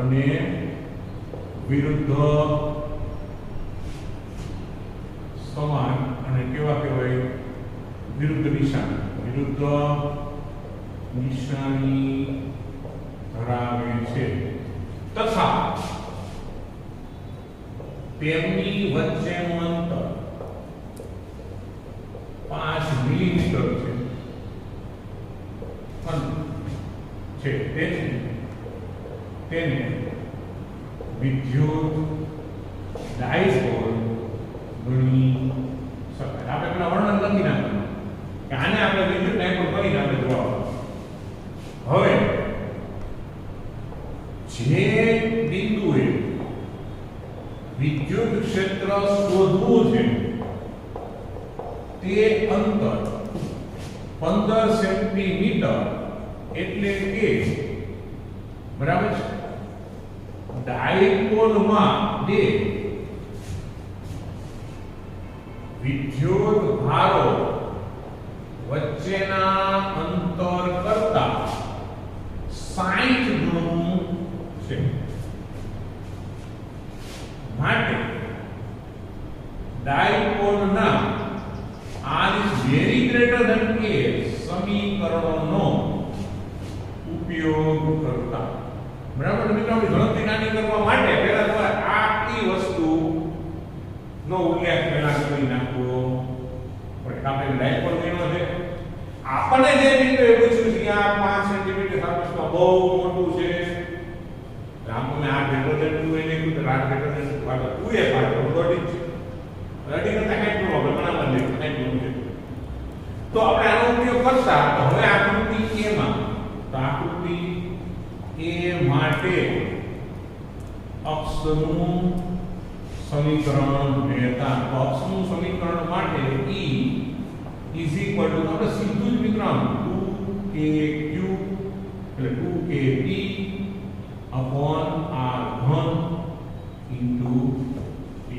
અને વિરુદ્ધ સમાન અને કેવા કહેવાય વિરુદ્ધ નિશાની ધરાવે છે તથા તેમની વચ્ચેનું અંતર 5 મિલીમીટર છે. તેથી તેને વિદ્યુત ડાયપોલ ગણી શકાય. આપણે પેલા વર્ણન લખી નાખવાનું કે આને આપણે વિદ્યુત ડાયપોલ કરીને આપણે જોવા. હવે જે બિંદુએ વિદ્યુત ક્ષેત્ર શોધવું છે તે અંતર 15 સેન્ટીમીટર એટલે કે બરાબર છે. ડાયપોલમાં બે વિદ્યુત ભારો વચ્ચેના અંતર કરતા 60 ગણું છે. માટે ડાયપોલના r is very greater than a સમીકરણનો ઉપયોગ કરતા. બરાબર. મિત્રો આપણે ગણતરી નાની કરવા માટે પહેલા તમારે આટલી વસ્તુ નો ઉલ્લેખ પહેલા કરી નાખવો પડે. આપણે ડાયપોલ ગણ્યો છે. આપણે જે બિંદુ એ પૂછ્યું છે કે આ 5 સેન્ટીમીટર સાપેક્ષમાં બહુ મોટું છે. આમ તમે આ ગ્રેટર ધેન 2 એને કીધું આ ગ્રેટર ધેન 2 આ 2 એ પાર્ટ ઓલરેડી છે. રેડી કરતા કઈ પ્રોબ્લેમ બનાવવા દે કઈ પ્રોબ્લેમ છે. તો આપણે આનો ઉપયોગ કરતા તો હવે આકૃતિ A માં તો આકૃતિ A માટે અક્ષનું સમીકરણ મેળવતા. અક્ષનું સમીકરણ માટે E = આપણે સીધું જ મિત્રો 2kq એટલે 2kp upon r3 into p.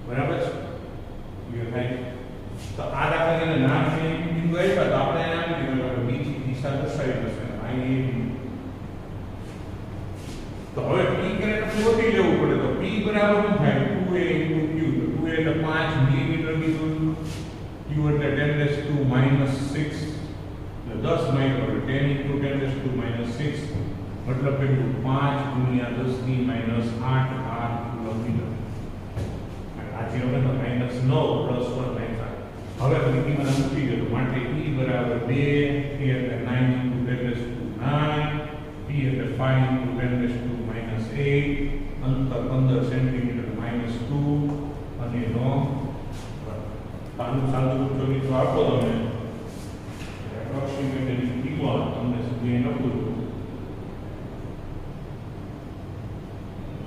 બરાબર છે. ક્લિયર થાય. તો આ દાખલાને નામ છે બિંદુ આવ્યા તો આપણે નામ દીધું બીજી દિશા દર્શાવી દશે અહીં. તો હવે p કરંટ શોધી લેવું પડે. તો p બરાબર શું થાય 2a * q. તો 2a એટલે 5 મિલીમીટર કીધું, q એટલે 10⁻⁻6 એટલે 10 માઇક્રો 10 * 10⁻⁻6 મતલબ કેટલું 5 × 10⁻8 r કિલોમીટર. આ જે હવે તો -9 + 1 -8. હવે બધી કિંમત મૂકી દો. માટે E બરાબર 2, K એટલે 9 × 10⁹, P એટલે 5 × 10⁻8, અંતર 15 સેન્ટીમીટર -2 અને નો પાનું સાદું ચોરી તો આપો તમે એપ્રોક્સિમેટલી કિંમત તમને સુધી ન પૂરું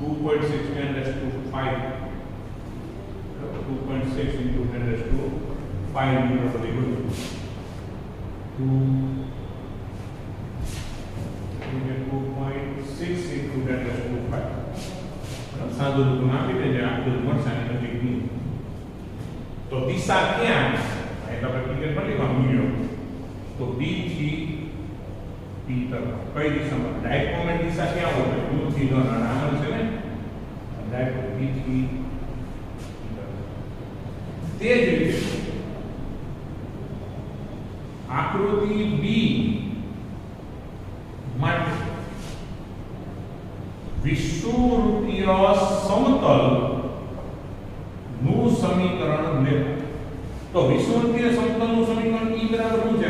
2.6 × 10⁵. 2.6 into 10⁵ meter per second. 2.6 into 10⁵. સાદું રૂપ આપી દેજે આટલું મળશે અને નજીકની. તો દિશા ક્યાં એટલે આપણે ક્લિયર કરી લેવાનું મળ્યો. તો B થી P તરફ કઈ દિશામાં ડાયપોલની દિશા ક્યાં હોય? U થી નો આમ છે ને ડાયપોલ B થી તે જ રીતે આકૃતિ B માટે વિષુવવૃત્તીય સમતલ સમીકરણ લેવું. તો વિષુવવૃત્તીય સમતલનું સમીકરણ E બરાબર શું છે?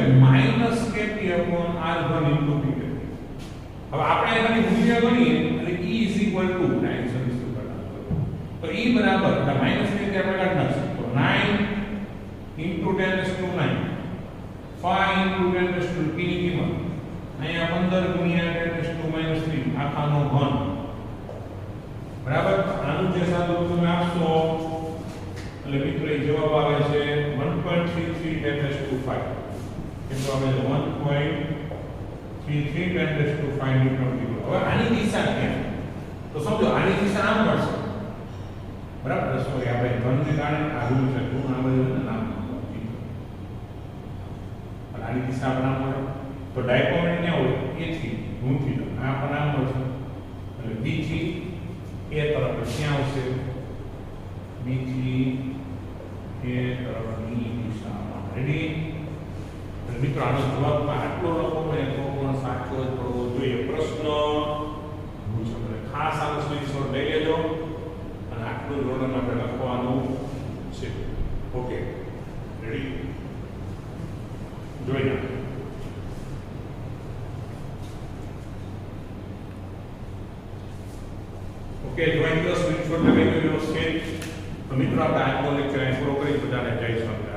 -kp / r1 * p. હવે આપણે એની મૂલ્ય ગણીએ એટલે E = 9 સદીશ કરતા. તો E બરાબર એટલે માઈનસ ની રીતે આપણે કાઢી નાખશું. તો 9 * 10⁹ 5 * 10⁻p ની કિંમત અહીંયા 15 * 10⁻³ આખાનો ઘન બરાબર. આનું જે સાદું તમે આપશો એટલે મિત્રો એ જવાબ આવે છે 1.33 10⁵ એટલે આપણે 1.33 10⁵ ન્યૂટન કીધું. હવે આની દિશા ક્યાં? તો સમજો આની દિશા આમ મળશે બરાબર. સોરી આપણે ઘનને કારણે આગળ છે તો આ બધું નામ પણ આની દિશા આપણે આમ મળે તો ડાયકોમેન્ટ ક્યાં હોય? A થી ઊંથી આ પણ આમ મળશે એટલે B થી A તરફ ક્યાં આવશે? B થી A તરફની દિશામાં. રેડી? મિત્રો આનો જવાબ આટલો લખો મેં તો પણ સાચો જ પડવો જોઈએ. પ્રશ્ન પૂછો એટલે ખાસ આનો સ્ક્રીનશોટ લઈ લેજો અને આટલું જોડણ આપણે લખવાનું છે. Okay ready? જોઈ લો. ઓકે જોઈન ધ સ્ક્રીનશોટ લગાવી દો વ્યવસ્થિત. તો મિત્રો આપણે આજનો લેક્ચર અહીં પૂરો કરી બધાને જય સ્વામિનારાયણ.